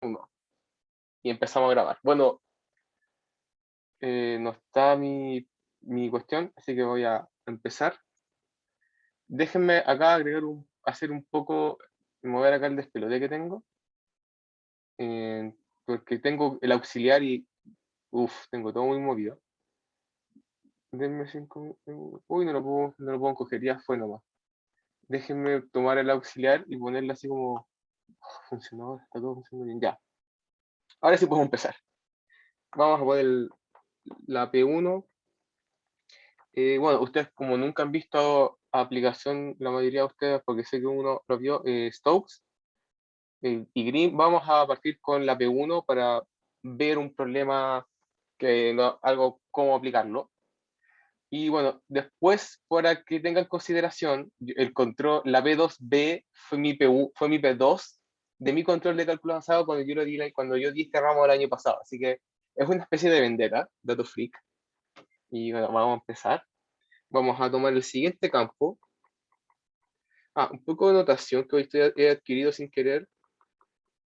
1. Y empezamos a grabar. Bueno, no está mi cuestión, así que voy a empezar. Déjenme acá hacer un poco, mover acá el despelote que tengo. Porque tengo el auxiliar y, tengo todo muy movido. Denme 5. Uy, no lo puedo coger, ya fue nomás. Déjenme tomar el auxiliar y ponerlo así como, funcionó, está todo funcionando bien. Ya. Ahora sí podemos empezar. Vamos a poner la P1. Bueno, ustedes como nunca han visto aplicación, la mayoría de ustedes, porque sé que uno lo vio, Stokes y Green, vamos a partir con la P1 para ver un problema, algo, cómo aplicarlo. Y bueno, después, para que tengan en consideración, el control, la P2B fue mi P2 de mi control de cálculo avanzado cuando yo di este ramo el año pasado. Así que es una especie de vendetta, dato freak. Y bueno, vamos a empezar. Vamos a tomar el siguiente campo. Un poco de notación que hoy he adquirido sin querer.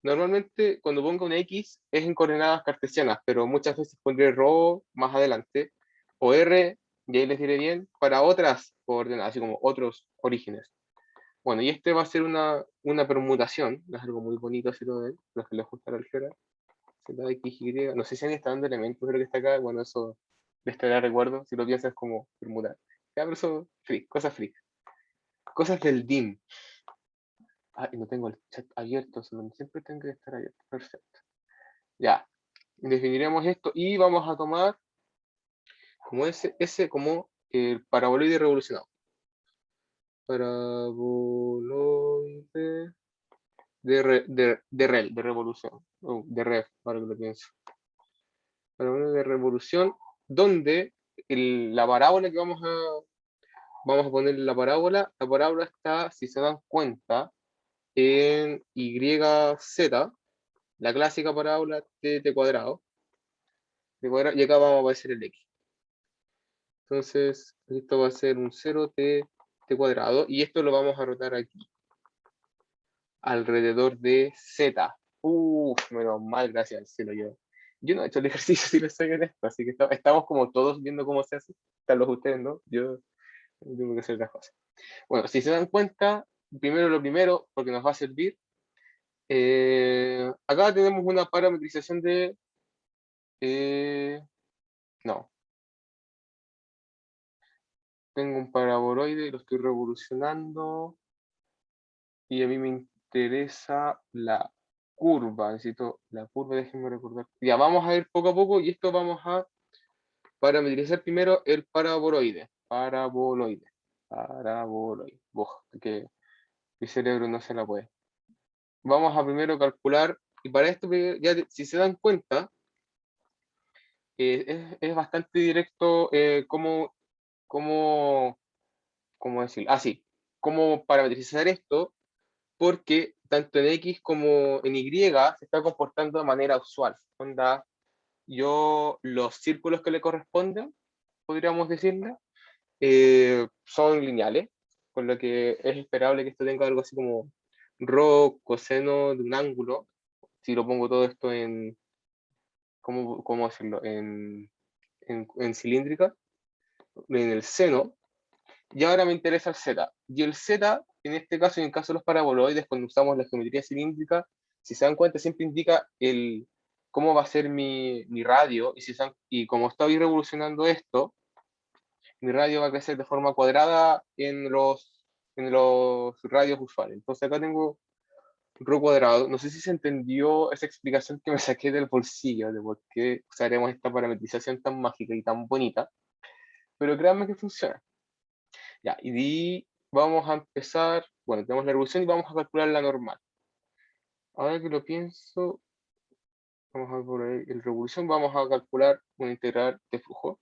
Normalmente cuando pongo un X es en coordenadas cartesianas, pero muchas veces pondré ρ más adelante, o R, y ahí les diré bien, para otras coordenadas, así como otros orígenes. Bueno, y este va a ser una permutación, es algo muy bonito si lo ven, los que les gusta la álgebra. ZXY, no sé si han estado dando elementos, creo que está acá, bueno, eso les traerá recuerdo, si lo piensas como permutar. Ya, pero eso, cosas freak. Cosas del DIM. Y no tengo el chat abierto, siempre tengo que estar abierto. Perfecto. Ya, definiremos esto y vamos a tomar como ese como el paraboloide revolucionado. Paraboloide de revolución. De rev, ahora que lo pienso. Paraboloide de revolución, donde la parábola que vamos a poner en la parábola está, si se dan cuenta, en YZ, la clásica parábola de t cuadrado, y acá vamos a aparecer el x. Entonces, esto va a ser un 0t cuadrado, y esto lo vamos a rotar aquí, alrededor de z. Menos mal, gracias al cielo. Yo no he hecho el ejercicio si les soy honesto, así que estamos como todos viendo cómo se hace. Tal vez ustedes, ¿no? Yo tengo que hacer otras cosas. Bueno, si se dan cuenta, primero lo primero, porque nos va a servir, acá tenemos una parametrización de... no, tengo un paraboloide, lo estoy revolucionando, y a mí me interesa la curva. Necesito la curva, déjenme recordar. Ya, vamos a ir poco a poco, y esto vamos a parametrizar primero el paraboloide. Paraboloide. Que mi cerebro no se la puede. Vamos a primero calcular, y para esto, ya si se dan cuenta, es bastante directo cómo decirlo. Sí, cómo parametrizar esto, porque tanto en X como en Y se está comportando de manera usual. Onda, los círculos que le corresponden, podríamos decirle, son lineales, con lo que es esperable que esto tenga algo así como ρ coseno de un ángulo, si lo pongo todo esto en, ¿cómo decirlo? En cilíndrica, en el seno. Y ahora me interesa el z. Y el z, en este caso, y en el caso de los paraboloides, cuando usamos la geometría cilíndrica, si se dan cuenta, siempre indica cómo va a ser mi radio. Y como estoy revolucionando esto, mi radio va a crecer de forma cuadrada en los radios usuales. Entonces acá tengo ρ cuadrado. No sé si se entendió esa explicación que me saqué del bolsillo de por qué usaremos esta parametrización tan mágica y tan bonita, pero créanme que funciona. Ya, y vamos a empezar, bueno, tenemos la revolución y vamos a calcular la normal. Ahora que lo pienso, vamos a por ahí, el revolución, vamos a calcular una integral de flujo.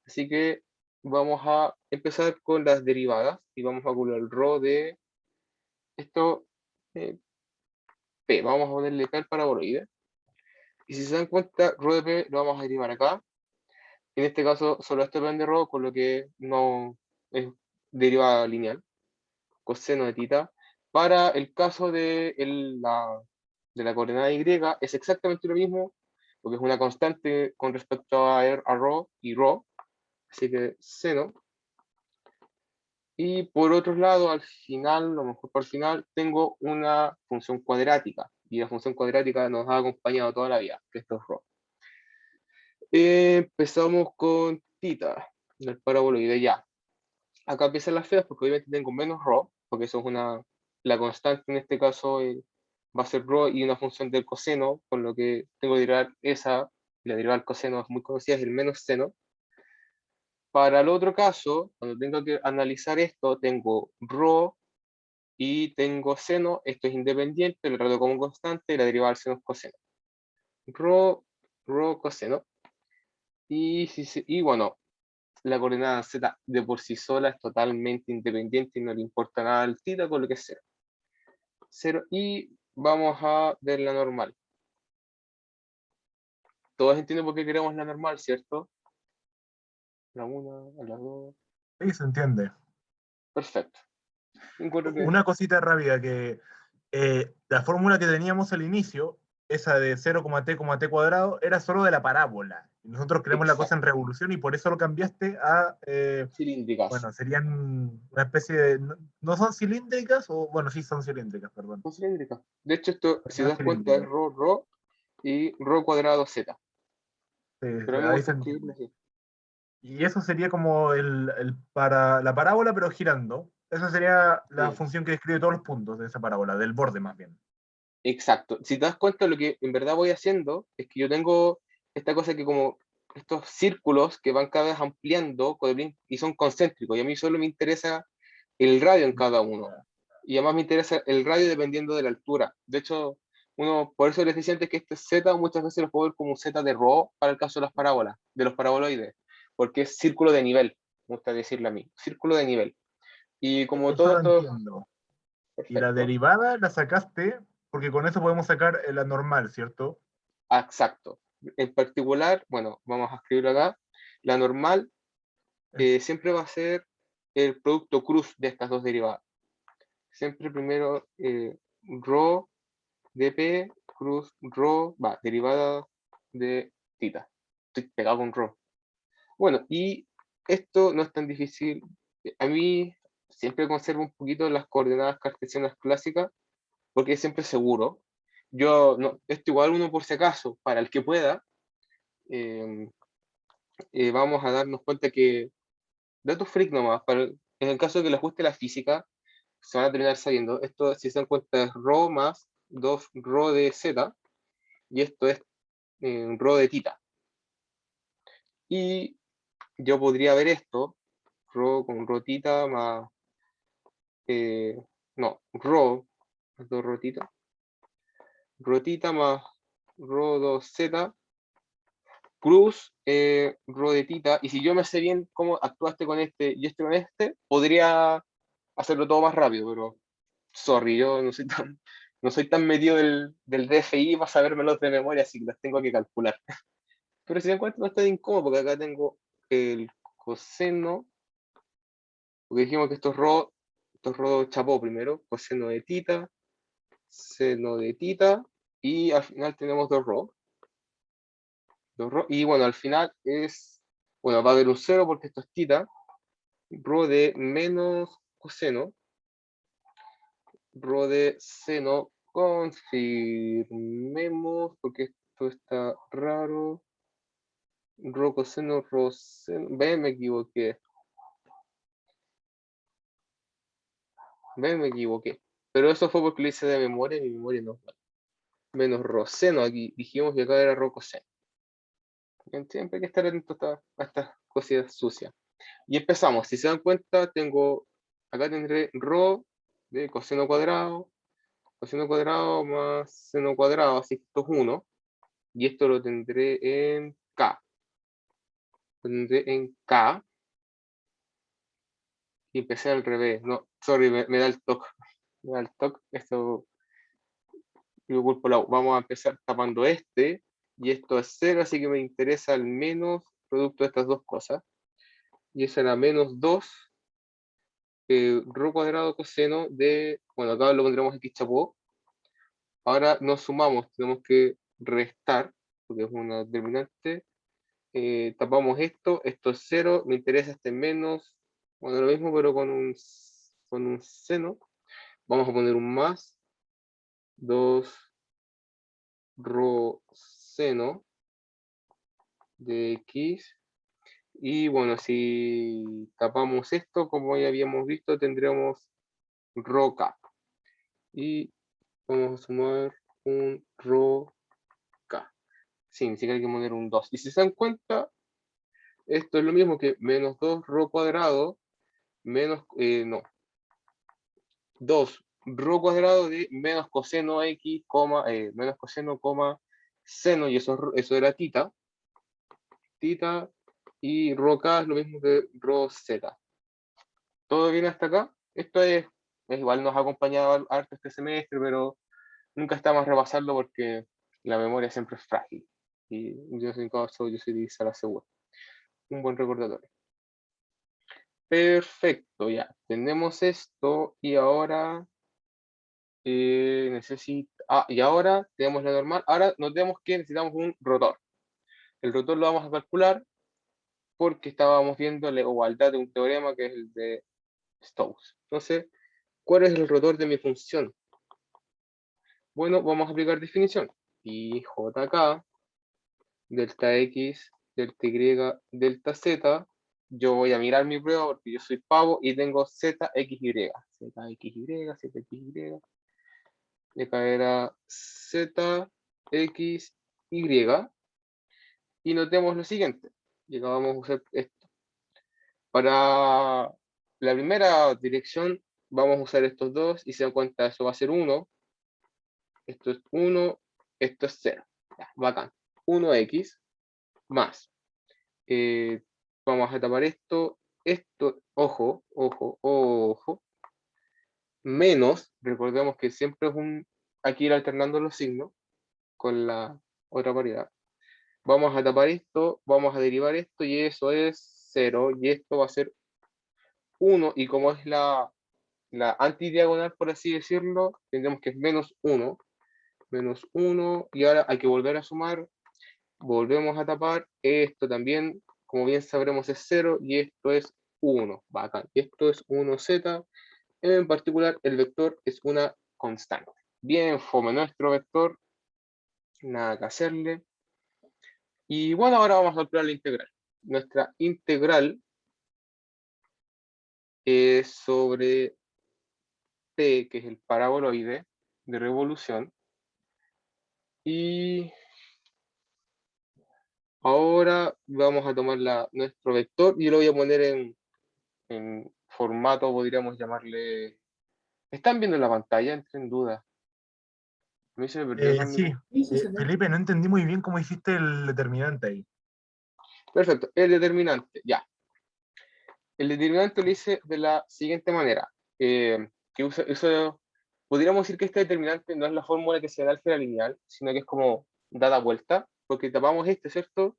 Así que vamos a empezar con las derivadas y vamos a calcular el ρ de esto, P. Vamos a ponerle P al paraboloide. Y si se dan cuenta, ρ de P lo vamos a derivar acá. En este caso, solo esto depende de ρ, con lo que no es derivada lineal, coseno de tita. Para el caso de de la coordenada y es exactamente lo mismo, porque es una constante con respecto a rho y rho, así que seno. Y por otro lado, al final, lo mejor para el final, tengo una función cuadrática, y la función cuadrática nos ha acompañado toda la vida, que esto es rho. Empezamos con tita, del paraboloide ya. Acá empiezan las feas porque obviamente tengo menos rho, porque eso es la constante en este caso va a ser rho y una función del coseno, con lo que tengo que derivar esa, y la derivada del coseno es muy conocida, es el menos seno. Para el otro caso, cuando tengo que analizar esto, tengo rho y tengo seno, esto es independiente, lo trato como constante, y la derivada del seno es coseno. Rho, coseno. Y bueno, la coordenada z de por sí sola es totalmente independiente y no le importa nada al tita, con lo que es cero. Cero. Y vamos a ver la normal. Todos entienden por qué queremos la normal, ¿cierto? La 1, la 2. Sí, se entiende. Perfecto. Encuentro que Una cosita rápida, que la fórmula que teníamos al inicio, esa de 0,t, cuadrado, era solo de la parábola. Y nosotros queremos la cosa en exacto. revolución y por eso lo cambiaste a, Cilíndricas. bueno, serían una especie de, no son cilíndricas, o bueno, sí son cilíndricas, perdón. Son cilíndricas. De hecho, esto, si te Coordenadas das cuenta, es cilíndricas. rho y rho cuadrado z. Sí, Pero a mí me ahí gusta se escribirlo entiende. así. Y eso sería como para la parábola, pero girando. Esa sería la Sí. función que describe todos los puntos de esa parábola, del borde más bien. Exacto. Si te das cuenta, lo que en verdad voy haciendo es que yo tengo esta cosa que como estos círculos que van cada vez ampliando y son concéntricos. Y a mí solo me interesa el radio en cada uno. Y además me interesa el radio dependiendo de la altura. De hecho, por eso les decía antes que este Z muchas veces lo puedo ver como un Z de Rho para el caso de las parábolas, de los paraboloides, porque es círculo de nivel, me gusta decirle a mí, círculo de nivel. Y como Eso todo lo esto, entiendo. Y la perfecto, derivada la sacaste porque con eso podemos sacar la normal, ¿cierto? exacto. En particular, bueno, vamos a escribirlo acá, la normal siempre va a ser el producto cruz de estas dos derivadas. Siempre primero Rho dp cruz rho, derivada de tita. Estoy pegado con rho. Bueno, y esto no es tan difícil. A mí siempre conservo un poquito las coordenadas cartesianas clásicas porque es siempre seguro. Yo, no, esto igual uno por si acaso, para el que pueda, eh, vamos a darnos cuenta que datos freak nomás, en el caso de que les guste la física, se van a terminar sabiendo. Esto, si se dan cuenta, es rho más 2 rho de z, y esto es rho de tita. Y yo podría ver esto, rho con rho tita más, no, rho, dos rotita, rotita más rho 2z, cruz, rho de tita, y si yo me sé bien cómo actuaste con este y este con este, podría hacerlo todo más rápido, pero sorry, yo no soy tan metido del DFI para sabérmelos de memoria, así que las tengo que calcular. Pero si me encuentro no estoy incómodo, porque acá tengo el coseno, porque dijimos que esto es rho chapó primero, coseno de tita, seno de tita, y al final tenemos y bueno, al final bueno, va a haber un cero porque esto es tita, rho de menos coseno, rho de seno, confirmemos, porque esto está raro, rho coseno, rho seno, me equivoqué, me equivoqué. Pero eso fue porque lo hice de memoria y mi memoria no. Menos roseno, aquí dijimos que acá era rocoseno. Siempre hay que estar atento a estas cositas sucias. Y empezamos. Si se dan cuenta, acá tendré rho de coseno cuadrado más seno cuadrado, así que esto es 1. Y esto lo tendré en K. Lo tendré en K. Y empecé al revés. No, sorry, me da el toque. Me da el toque. Esto, yo culpo vamos a empezar tapando este. Y esto es 0, así que me interesa al menos producto de estas dos cosas. Y eso era menos 2 rho cuadrado coseno de, bueno, acá lo pondremos x chapó, Ahora no sumamos, tenemos que restar, porque es una determinante. Tapamos esto, esto es 0, me interesa este menos, bueno, lo mismo, pero con un seno. Vamos a poner un más, 2 rho seno de x. Y bueno, si tapamos esto, como ya habíamos visto, tendremos rho k. Y vamos a sumar un rho k. Sí, ni siquiera hay que poner un 2. Y si se dan cuenta, esto es lo mismo que menos 2 rho cuadrado, menos, no, 2 rho cuadrado de menos coseno x, menos coseno, seno, y eso era tita. Tita y rho k es lo mismo que rho z. ¿Todo bien hasta acá? Esto es igual, nos ha acompañado harto este semestre, pero nunca está más repasarlo porque la memoria siempre es frágil. Y yo, en caso, yo soy de la segura. Un buen recordatorio. Perfecto, ya. Tenemos esto y ahora y ahora tenemos la normal. Ahora notemos que necesitamos un rotor. El rotor lo vamos a calcular porque estábamos viendo la igualdad de un teorema que es el de Stokes. Entonces, ¿cuál es el rotor de mi función? Bueno, vamos a aplicar definición. Y jk, delta x, delta y, delta z. Yo voy a mirar mi prueba porque yo soy pavo y tengo zxy. Zxy, zxy. Y acá era zxy. Y notemos lo siguiente. Y acá vamos a usar esto. Para la primera dirección vamos a usar estos dos y se dan cuenta, eso va a ser 1. Esto es 1, esto es 0. Ya, bacán. 1x más. Vamos a tapar esto, ojo, ojo, ojo, menos, recordemos que siempre es aquí ir alternando los signos con la otra paridad. Vamos a tapar esto, vamos a derivar esto y eso es 0 y esto va a ser 1 y como es la antidiagonal, por así decirlo, tendremos que es menos 1 y ahora hay que volver a sumar, volvemos a tapar, esto también, como bien sabremos, es 0 y esto es 1, bacán, esto es 1z, en particular el vector es una constante. Bien fome nuestro vector, nada que hacerle. Y bueno, ahora vamos a calcular la integral. Nuestra integral es sobre T, que es el paraboloide de revolución. Y ahora vamos a tomar nuestro vector y yo lo voy a poner en formato, podríamos llamarle... ¿Están viendo la pantalla? Entré en duda. A mí se me perdió Sí, cuando... Felipe, no entendí muy bien cómo hiciste el determinante ahí. Perfecto, el determinante, ya. El determinante lo hice de la siguiente manera. Podríamos decir que este determinante no es la fórmula que se da álgebra lineal, sino que es como dada vuelta, porque tapamos este, ¿cierto?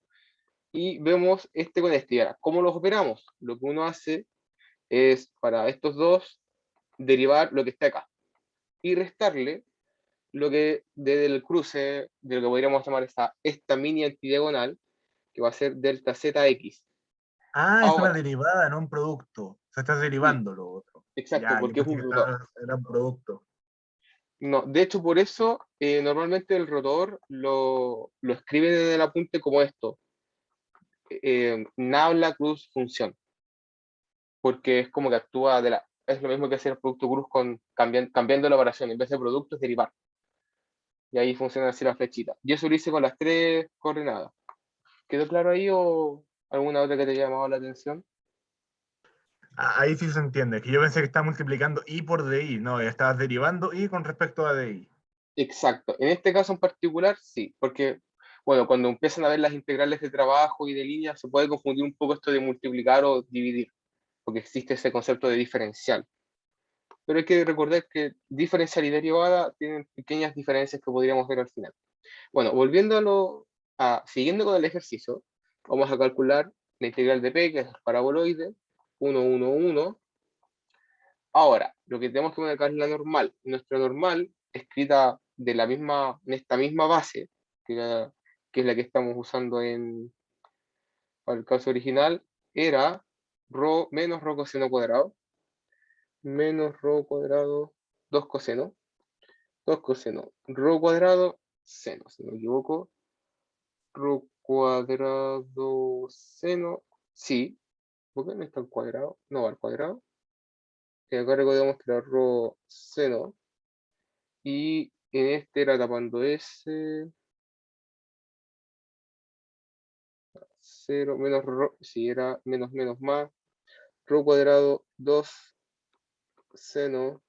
Y vemos este con este. Y ahora, ¿cómo los operamos? Lo que uno hace es, para estos dos, derivar lo que está acá y restarle lo que desde el cruce de lo que podríamos llamar esta mini antidiagonal, que va a ser delta zx. Ah, es una Ahora, derivada, no un producto. O sea, estás sí, derivando lo otro. exacto, Ya, yo porque es pensé un que rotor. era un producto. No, de hecho, por eso normalmente el rotor lo escriben en el apunte como esto, nabla cruz función, porque es como que actúa es lo mismo que hacer el producto cruz cambiando la operación, en vez de producto es derivar. Y ahí funciona así la flechita. Y eso lo hice con las tres coordenadas. ¿Quedó claro ahí o alguna otra que te haya llamado la atención? Ahí sí se entiende, que yo pensé que estaba multiplicando i por di, no, ya estabas derivando i con respecto a di. Exacto. En este caso en particular, sí, porque, bueno, cuando empiezan a ver las integrales de trabajo y de línea, se puede confundir un poco esto de multiplicar o dividir, porque existe ese concepto de diferencial. Pero hay que recordar que diferencial y derivada tienen pequeñas diferencias que podríamos ver al final. Bueno, siguiendo con el ejercicio, vamos a calcular la integral de P, que es el paraboloide, 1, 1, 1. Ahora, lo que tenemos que poner acá es la normal. Nuestra normal, escrita de en esta misma base, que es la que estamos usando para el caso original, era rho menos rho coseno cuadrado, menos rho cuadrado, 2 coseno, 2 coseno, rho cuadrado, seno, si no me equivoco, rho cuadrado seno, sí, ¿por qué no está al cuadrado? No va al cuadrado. Y acá recordemos que era rho seno, y en este era tapando S, 0 menos rho, si era menos menos más, rho cuadrado 2 seno,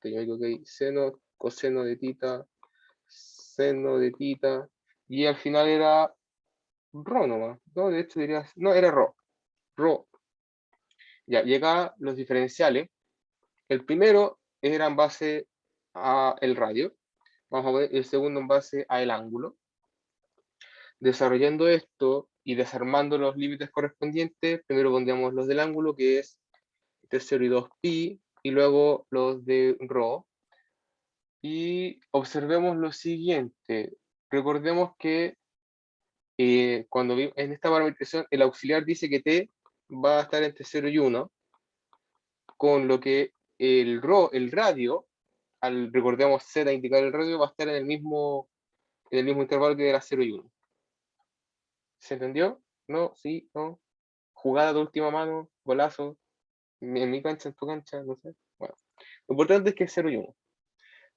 que yo me equivoqué, seno, coseno de tita, seno de tita, y al final era rho nomás, no, de hecho dirías, no, era rho. Ya, y acá los diferenciales, el primero era en base a el radio, vamos a poner el segundo en base a el ángulo. Desarrollando esto y desarmando los límites correspondientes, primero pondríamos los del ángulo, que es entre 0 y 2pi, y luego los de rho. Y observemos lo siguiente. Recordemos que cuando en esta parametrización el auxiliar dice que t va a estar entre 0 y 1, con lo que el radio, recordemos z indicar el radio, va a estar en el mismo intervalo que era 0 y 1. ¿Se entendió? ¿No? ¿Sí? ¿No? Jugada de última mano, golazo, en mi cancha, en tu cancha, no sé. Bueno, lo importante es que es 0 y 1.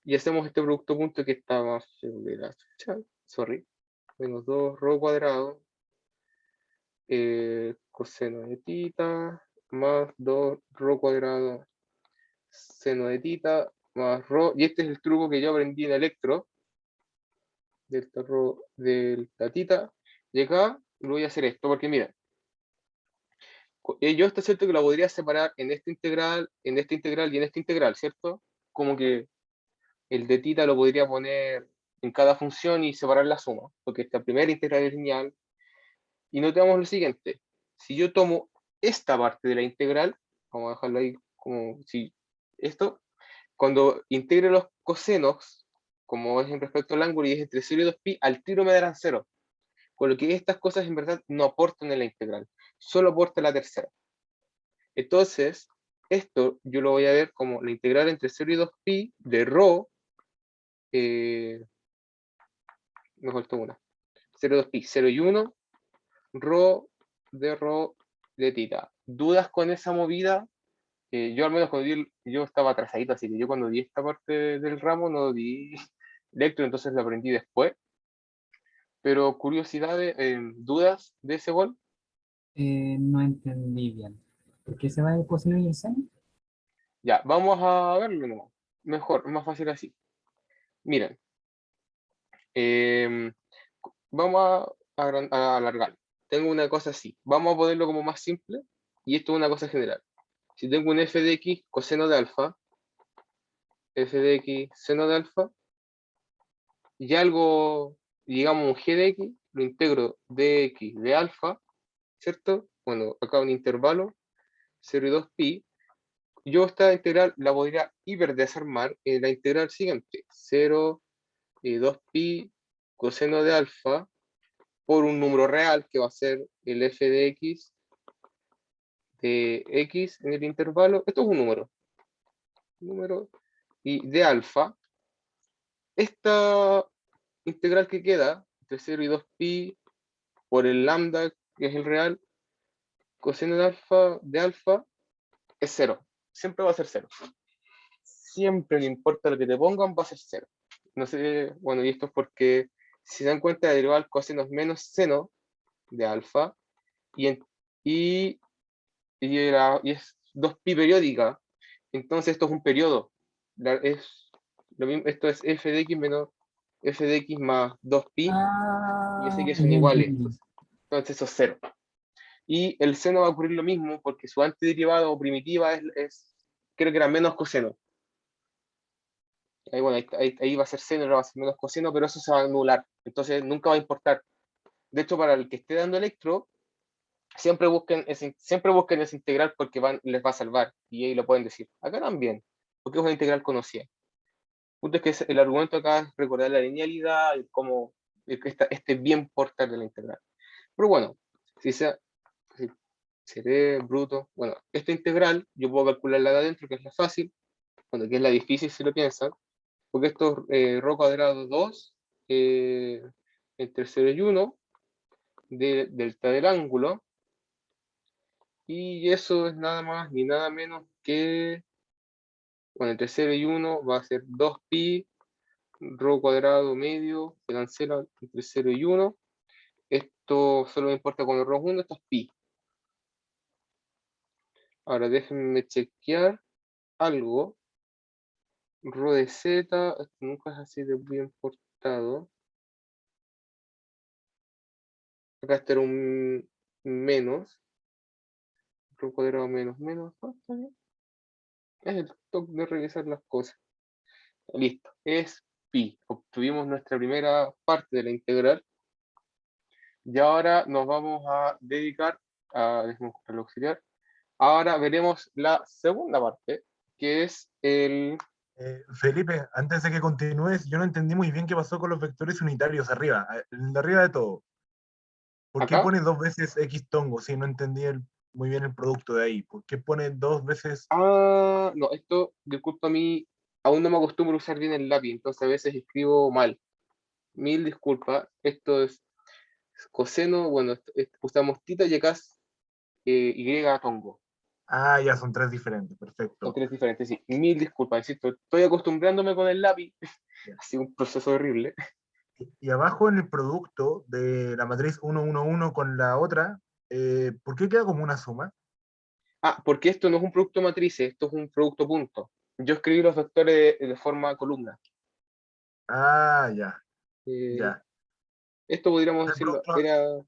Y hacemos este producto punto que está más de la chucha, sorry, menos 2 rho cuadrado, coseno de tita, más 2 rho cuadrado, seno de tita, más rho, y este es el truco que yo aprendí en electro, delta rho, delta tita, y acá lo voy a hacer esto, porque mira, yo está cierto que lo podría separar en este integral, en este integral y en este integral, ¿cierto? Como que el de tita lo podría poner en cada función y separar la suma, porque esta primera integral es lineal. Y notamos lo siguiente, si yo tomo esta parte de la integral, vamos a dejarlo ahí como si esto, cuando integre los cosenos, como es en respecto al ángulo y es entre 0 y 2pi, al tiro me darán 0. Con lo que estas cosas en verdad no aportan en la integral, solo aporta la tercera. Entonces, esto yo lo voy a ver como la integral entre 0 y 2pi de rho, me faltó una, 0, 2pi, 0 y 1, rho de tita. ¿Dudas con esa movida? Yo al menos cuando yo estaba atrasadito, así que yo cuando di esta parte del ramo no di electro, entonces lo aprendí después. Pero curiosidades, dudas de ese gol. No entendí bien. ¿Por qué se va el coseno y el seno? Ya, vamos a verlo nomás. Mejor, más fácil así. Miren, eh, vamos a alargar. Tengo una cosa así. Vamos a ponerlo como más simple. Y esto es una cosa general. Si tengo un f de x coseno de alfa, f de x seno de alfa, y algo, digamos un g de x, lo integro de x de alfa, ¿cierto? Bueno, acá un intervalo, 0 y 2pi. Yo esta integral la podría hiperdesarmar en la integral siguiente. 0 y 2pi coseno de alfa por un número real que va a ser el f de x en el intervalo. Esto es un número y de alfa. Esta integral que queda entre 0 y 2pi por el lambda, que es el real, coseno de alfa es 0. Siempre va a ser 0. Siempre, no importa lo que te pongan, va a ser 0. No sé, bueno, y esto es porque si se dan cuenta, la derivada del coseno es menos seno de alfa y, y es 2pi periódica. Entonces esto es un periodo. Esto es f de x menos f de x más 2pi, y yo sé que son Ya iguales. entendí. Entonces eso es 0. Y el seno va a ocurrir lo mismo porque su antiderivada o primitiva creo que era menos coseno. Ahí, bueno, ahí va a ser seno, ahora va a ser menos coseno, pero eso se va a anular. Entonces nunca va a importar. De hecho, para el que esté dando electro, siempre busquen ese integral porque les va a salvar. Y ahí lo pueden decir. Acá también, porque es una integral conocida. punto es que el argumento acá es recordar la linealidad y cómo que este bien portar de la integral. Pero bueno, si se ve bruto, bueno, esta integral yo puedo calcular la de adentro, que es la fácil, bueno, que es la difícil si lo piensan, porque esto es ρ cuadrado 2 entre 0 y 1 de delta del ángulo, y eso es nada más ni nada menos que, bueno, entre 0 y 1 va a ser 2pi ρ cuadrado medio, se cancela entre 0 y 1. Esto solo me importa cuando ρ es 1, esto es pi. Ahora déjenme chequear algo. Rho de z, esto nunca es así de bien portado. Acá este era un menos. Rho cuadrado menos menos. Está bien. Es el toque de revisar las cosas. Listo. Es pi. Obtuvimos nuestra primera parte de la integral. Y ahora nos vamos a dedicar a el auxiliar. Ahora veremos la segunda parte, que es el... Felipe, antes de que continúes, yo no entendí muy bien qué pasó con los vectores unitarios arriba, el de arriba de todo. ¿Por qué acá. pone 2 veces X tongo? Sí, no entendí muy bien el producto de ahí. ¿Por qué pone 2 veces? Ah, no, esto, disculpa a mí, aún no me acostumbro a usar bien el lápiz, entonces a veces escribo mal. Mil disculpas. Esto es coseno, bueno, usamos tita y acá es y tongo. Ah, ya son 3 diferentes, Son perfecto. tres diferentes, sí. Mil disculpas, insisto, estoy acostumbrándome con el lápiz. Ya. Ha sido un proceso horrible. Y abajo en el producto de la matriz 1, 1, 1 con la otra, ¿por qué queda como una suma? Ah, porque esto no es un producto matriz, esto es un producto punto. Yo escribí los vectores de forma columna. Ah, ya, Eh, ya. esto podríamos El decirlo, producto era...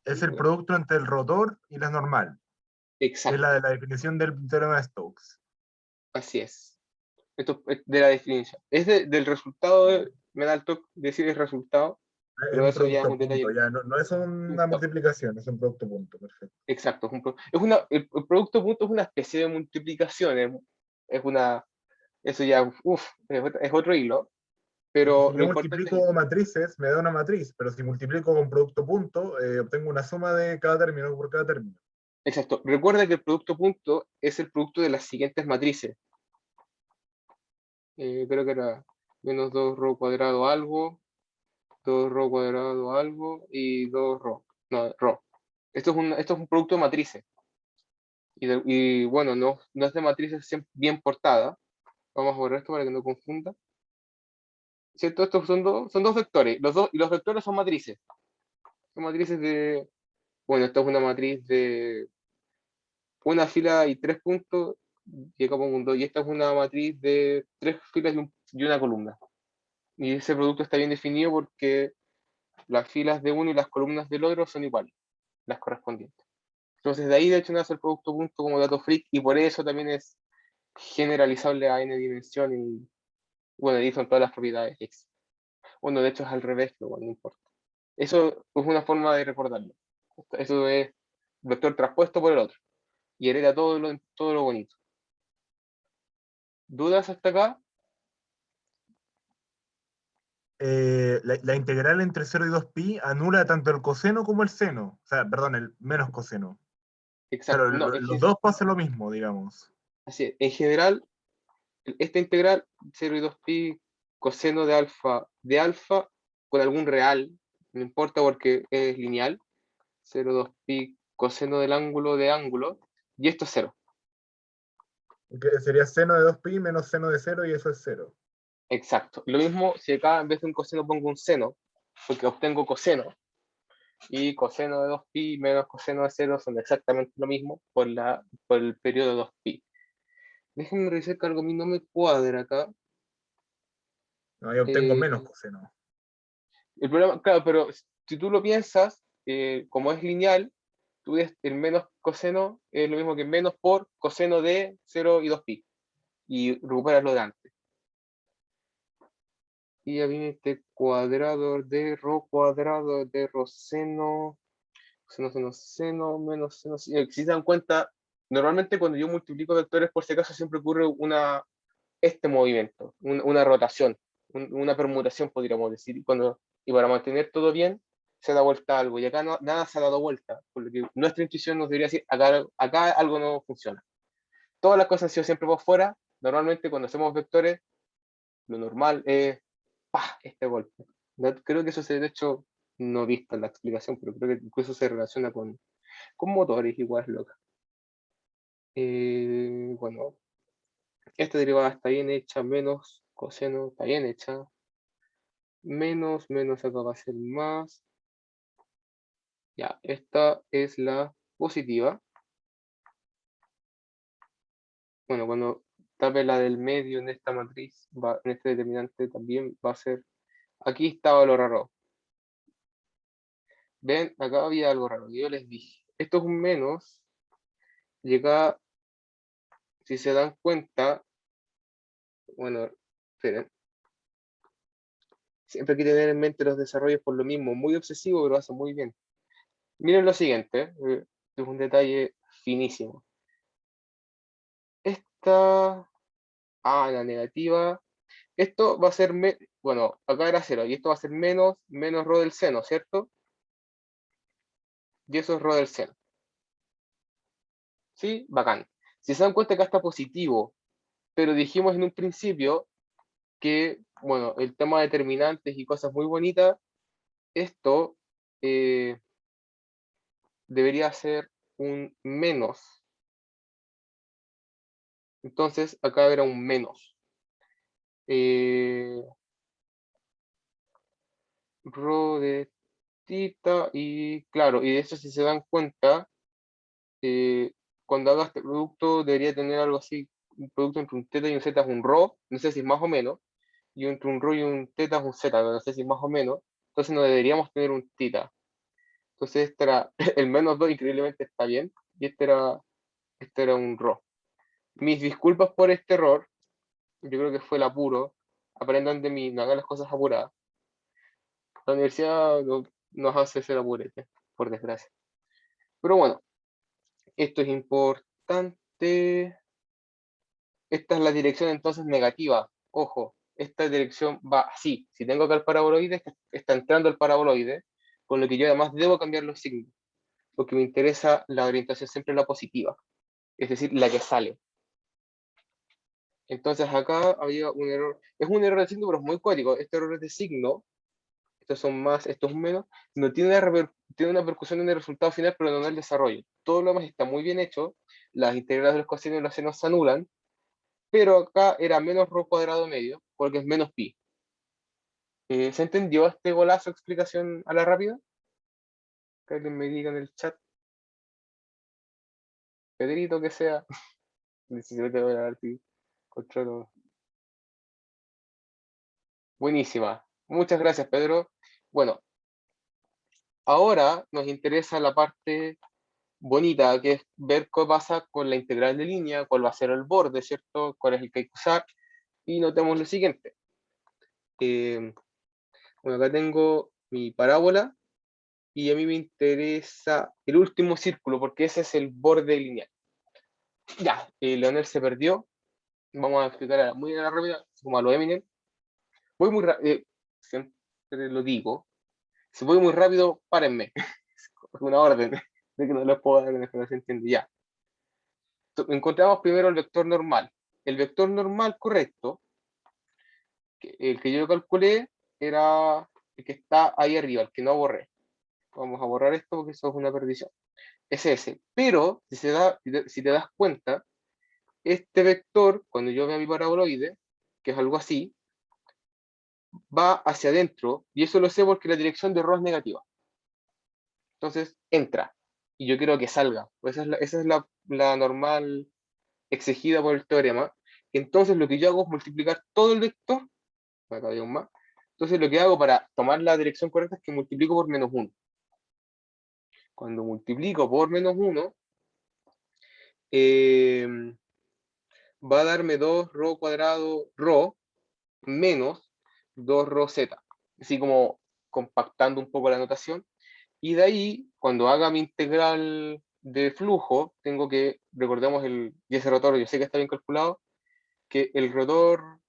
es el producto entre el rotor y la normal, que es la de Exacto, la definición del teorema de Stokes. así es. Esto es de la definición. Es del resultado, me da el toque decir el resultado, Es pero un eso ya es producto un punto, detalle. ya no es una Punto. multiplicación, es un producto punto, perfecto. Exacto. El producto punto es una especie de multiplicación. Es una, eso ya, es otro hilo, Porque pero si lo yo importante es, multiplico matrices, me da una matriz, pero si multiplico con producto punto, obtengo una suma de cada término por cada término. exacto. Recuerda que el producto punto es el producto de las siguientes matrices. Creo que era menos 2 ρ cuadrado algo, 2 ρ cuadrado algo y 2 ρ. No, ρ. Esto es un producto de matrices. Y bueno, no es de matrices bien portada. Vamos a borrar esto para que no confunda. ¿Cierto? Estos son dos vectores. Y los vectores son matrices. Son matrices de. Bueno, esta es una matriz de una fila y tres puntos, y acá pongo un 2. Y esta es una matriz de tres filas y una columna. Y ese producto está bien definido porque las filas de uno y las columnas del otro son iguales, las correspondientes. Entonces, de ahí, de hecho, nace el producto punto como dato freak, y por eso también es generalizable a n dimensión y, bueno, ahí son todas las propiedades X. Bueno, de hecho es al revés, pero bueno, no importa. Eso es una forma de recordarlo. Eso es vector traspuesto por el otro. Y hereda todo lo bonito. ¿Dudas hasta acá? La integral entre 0 y 2pi anula tanto el coseno como el seno. O sea, perdón, el menos coseno. Claro, Exacto. No, es los que dos pasan lo mismo, digamos. así es. En general, esta integral 0 y 2pi coseno de alfa con algún real, no importa porque es lineal, 0, 2pi coseno del ángulo de ángulo, y esto es 0. Que sería seno de 2pi menos seno de 0 y eso es 0. Exacto. Lo mismo si acá en vez de un coseno pongo un seno, porque obtengo coseno, y coseno de 2pi menos coseno de 0 son exactamente lo mismo por el periodo 2pi. Déjenme revisar que algo a mí no me cuadra acá. No, yo obtengo menos Eh, coseno. el problema, claro, pero si tú lo piensas, como es lineal, tú ves el menos coseno es lo mismo que menos por coseno de 0 y 2pi. Y recuperas lo de antes. Y ya viene este cuadrado de rho cuadrado de roseno, seno, seno, seno, menos seno. Si se dan cuenta, normalmente cuando yo multiplico vectores, por si acaso siempre ocurre este movimiento, una rotación, una permutación, podríamos decir, y para mantener todo bien, se da vuelta algo, y acá nada se ha dado vuelta, por lo que nuestra intuición nos debería decir, acá algo no funciona. Todas las cosas han sido siempre por fuera, normalmente cuando hacemos vectores, lo normal es, ¡pah!, este golpe. Creo que eso se, de hecho, no he visto en la explicación, pero creo que incluso se relaciona con motores igual, loca. Bueno, esta derivada está bien hecha, menos coseno está bien hecha, menos acá va a ser más. Ya, esta es la positiva. Bueno, cuando tape la del medio en esta matriz, en este determinante también va a ser, aquí estaba lo raro. Ven, acá había algo raro, yo les dije, esto es un menos, y acá, si se dan cuenta, bueno, esperen, siempre hay que tener en mente los desarrollos por lo mismo, muy obsesivo, pero hace muy bien. Miren lo siguiente, es un detalle finísimo. Esta, la negativa, esto va a ser, bueno, acá era 0, y esto va a ser menos rho del seno, ¿cierto? Y eso es rho del seno. ¿Sí? Bacán. Si se dan cuenta, acá está positivo, pero dijimos en un principio que, bueno, el tema de determinantes y cosas muy bonitas, esto debería ser un menos. Entonces, acá era un menos. Rho de theta, y claro, y de eso, si se dan cuenta, cuando haga este producto debería tener algo así, un producto entre un θ y un z es un rho, no sé si es más o menos, y entre un rho y un θ es un z, no sé si es más o menos, entonces no deberíamos tener un θ. Entonces este era, el menos 2 increíblemente está bien, y este era un rho. Mis disculpas por este error, yo creo que fue el apuro, aprendan de mí, no hagan las cosas apuradas. La universidad nos hace ser apurete, por desgracia. Pero bueno, esto es importante. Esta es la dirección entonces negativa. Ojo, esta dirección va así. Si tengo acá el paraboloide, está entrando el paraboloide, con lo que yo además debo cambiar los signos, porque me interesa la orientación siempre la positiva, es decir, la que sale. Entonces acá había un error. Es un error de signo, pero es muy cuático. Este error es de signo. Estos son más, estos menos. No tiene tiene una repercusión en el resultado final, pero no en el desarrollo. Todo lo demás está muy bien hecho. Las integrales de los cosinos y los senos se anulan, pero acá era menos rho cuadrado medio, porque es menos pi. ¿Se entendió este golazo explicación a la rápida? Que alguien me diga en el chat. Pedrito, que sea. Necesito ver a ver si controlo. Buenísima. Muchas gracias, Pedro. Bueno, ahora nos interesa la parte bonita, que es ver qué pasa con la integral de línea, cuál va a ser el borde, ¿cierto? Cuál es el que hay que usar. Y notemos lo siguiente. Bueno, acá tengo mi parábola y a mí me interesa el último círculo, porque ese es el borde lineal. Ya, Leonel se perdió. Vamos a explicar muy a la rápida, como a lo Eminem. Voy muy rápido, siempre lo digo. Si voy muy rápido, párenme. Es una orden de que no lo puedo dar en el que no se entiende ya. Encontramos primero el vector normal. El vector normal correcto, el que yo calculé, era el que está ahí arriba, el que no borré. Vamos a borrar esto porque eso es una perdición. Es ese. Pero, si te das cuenta, este vector, cuando yo veo mi paraboloide, que es algo así, va hacia adentro, y eso lo sé porque la dirección de rho es negativa. Entonces, entra, y yo quiero que salga. Pues esa es la normal exigida por el teorema. Entonces, lo que yo hago es multiplicar todo el vector, acá hay un más. Entonces, lo que hago para tomar la dirección correcta es que multiplico por menos 1. Cuando multiplico por menos 1, va a darme 2 rho cuadrado rho menos 2 rho z. Así como compactando un poco la notación. Y de ahí, cuando haga mi integral de flujo, tengo que, recordemos y ese rotor, yo sé que está bien calculado, que el rotor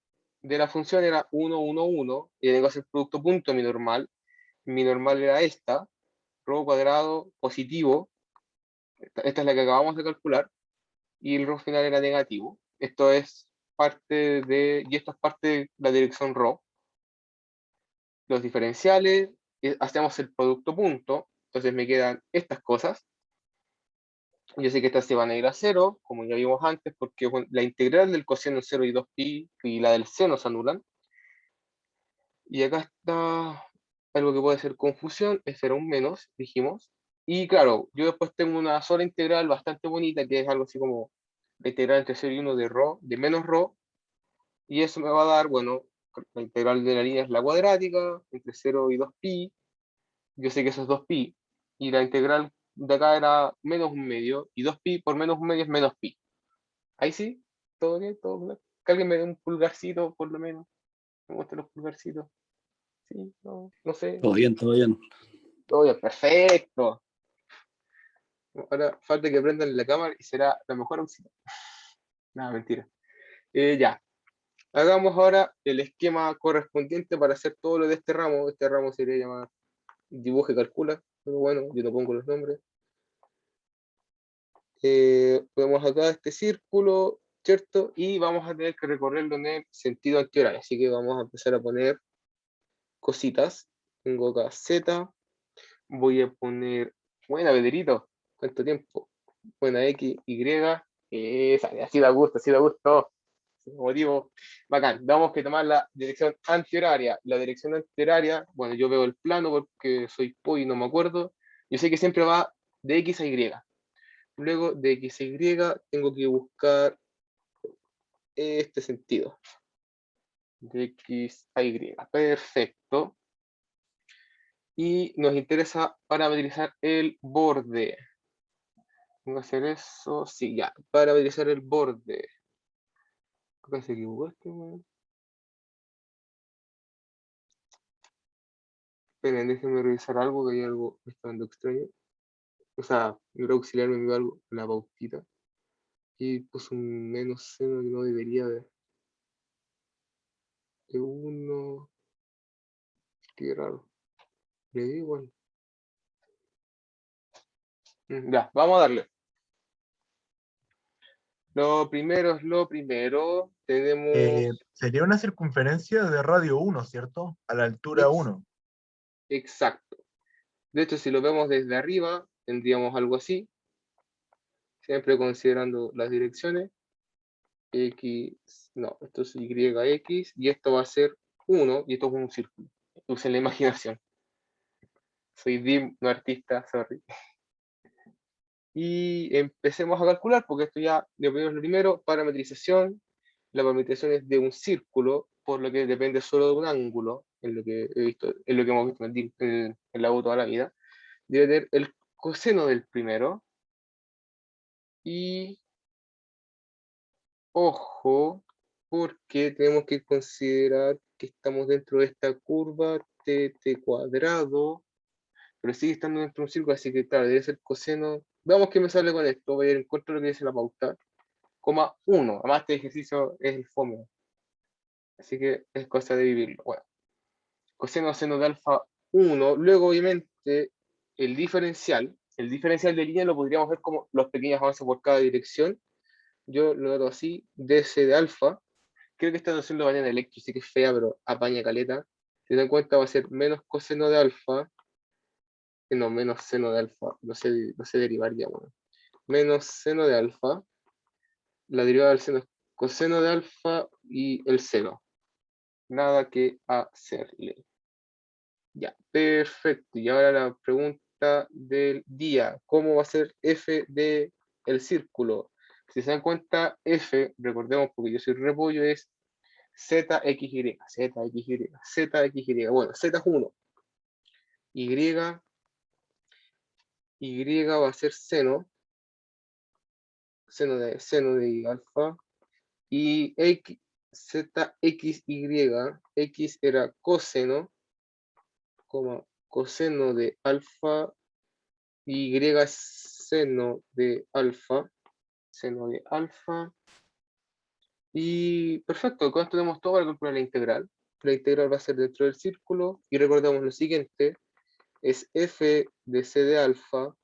de la función era 1, 1, 1, y tengo que hacer producto punto mi normal. Mi normal era esta, rho cuadrado positivo, esta es la que acabamos de calcular, y el rho final era negativo. Esto es parte de, y esto es parte de la dirección rho. Los diferenciales, hacemos el producto punto, entonces me quedan estas cosas. Yo sé que estas se van a ir a 0, como ya vimos antes, porque bueno, la integral del coseno 0 y 2pi y la del seno se anulan. Y acá está algo que puede ser confusión, este era un menos, dijimos. Y claro, yo después tengo una sola integral bastante bonita, que es algo así como la integral entre 0 y 1 de rho, de menos rho, y eso me va a dar, bueno, la integral de la línea es la cuadrática, entre 0 y 2pi, yo sé que eso es 2pi, y la integral de acá era menos un medio, y 2pi por menos un medio es menos pi. Ahí sí, todo bien, todo bien. Que alguien me dé un pulgarcito, por lo menos. Me muestre los pulgarcitos. Sí, no, no sé. Todo bien, todo bien. Todo bien, perfecto. Ahora falta que prendan la cámara y será la mejor opción. Nada, mentira. Ya. Hagamos ahora el esquema correspondiente para hacer todo lo de este ramo. Este ramo se debería llamar dibujo y calcula. Pero bueno, yo no pongo los nombres. Vemos acá este círculo, ¿cierto? Y vamos a tener que recorrerlo en el sentido antihorario. Así que vamos a empezar a poner cositas. Tengo acá Z. Voy a poner. Buena, Pedrito. ¿Cuánto tiempo? Buena X, Y. Así da gusto, así da gusto. Motivo bacán. Vamos que tomar la dirección antihoraria. La dirección antihoraria, bueno, yo veo el plano porque soy po y no me acuerdo. Yo sé que siempre va de X a Y. Luego de X a Y tengo que buscar este sentido. De X a Y. Perfecto. Y nos interesa parametrizar el borde. Voy a hacer eso. Sí, ya. Parametrizar el borde. Acá se equivocó este, weón. Esperen, déjenme revisar algo, que hay algo que está dando extraño. O sea, mi auxiliar me envió algo, la pautita. Y puso un menos seno que no debería haber. De uno. Qué raro. Le di igual. Ya, vamos a darle. Lo primero es lo primero. Tenemos. Sería una circunferencia de radio 1, ¿cierto? A la altura 1. Exacto. De hecho, si lo vemos desde arriba, tendríamos algo así. Siempre considerando las direcciones. X, no, esto es YX, y esto va a ser 1, y esto es un círculo. Usen la imaginación. Soy dim, no artista, sorry. Y empecemos a calcular, porque esto ya lo primero, parametrización. La parametrización es de un círculo, por lo que depende solo de un ángulo, en lo que he visto, en lo que hemos visto en la U toda la vida. Debe tener el coseno del primero. Y ojo, porque tenemos que considerar que estamos dentro de esta curva t cuadrado, pero sigue estando dentro de un círculo, así que claro, debe ser coseno. Veamos qué me sale con esto. Voy a ir en contra de lo que dice la pauta. Coma 1. Además, este ejercicio es el fome, así que es cosa de vivirlo. Bueno, coseno seno de alfa 1. Luego, obviamente, el diferencial de línea lo podríamos ver como los pequeños avances por cada dirección. Yo lo noto así, DC de alfa. Creo que esta noción lo van en electro, sí que es fea, pero apaña caleta. Si te das cuenta, va a ser menos coseno de alfa. No, menos seno de alfa. No sé derivar ya, bueno. Menos seno de alfa. La derivada del seno es coseno de alfa y el seno. Nada que hacerle. Ya, perfecto. Y ahora la pregunta del día. ¿Cómo va a ser f de el círculo? Si se dan cuenta, f, recordemos porque yo soy repollo, es ZXY, ZXY, ZXY. Bueno, Z es 1. Y va a ser seno de alfa. Y X, ZXY, X era coseno, coseno de alfa. Y es seno de alfa. Seno de alfa. Y perfecto, con esto tenemos todo para calcular la integral. La integral va a ser dentro del círculo, y recordemos lo siguiente, es f de c de alfa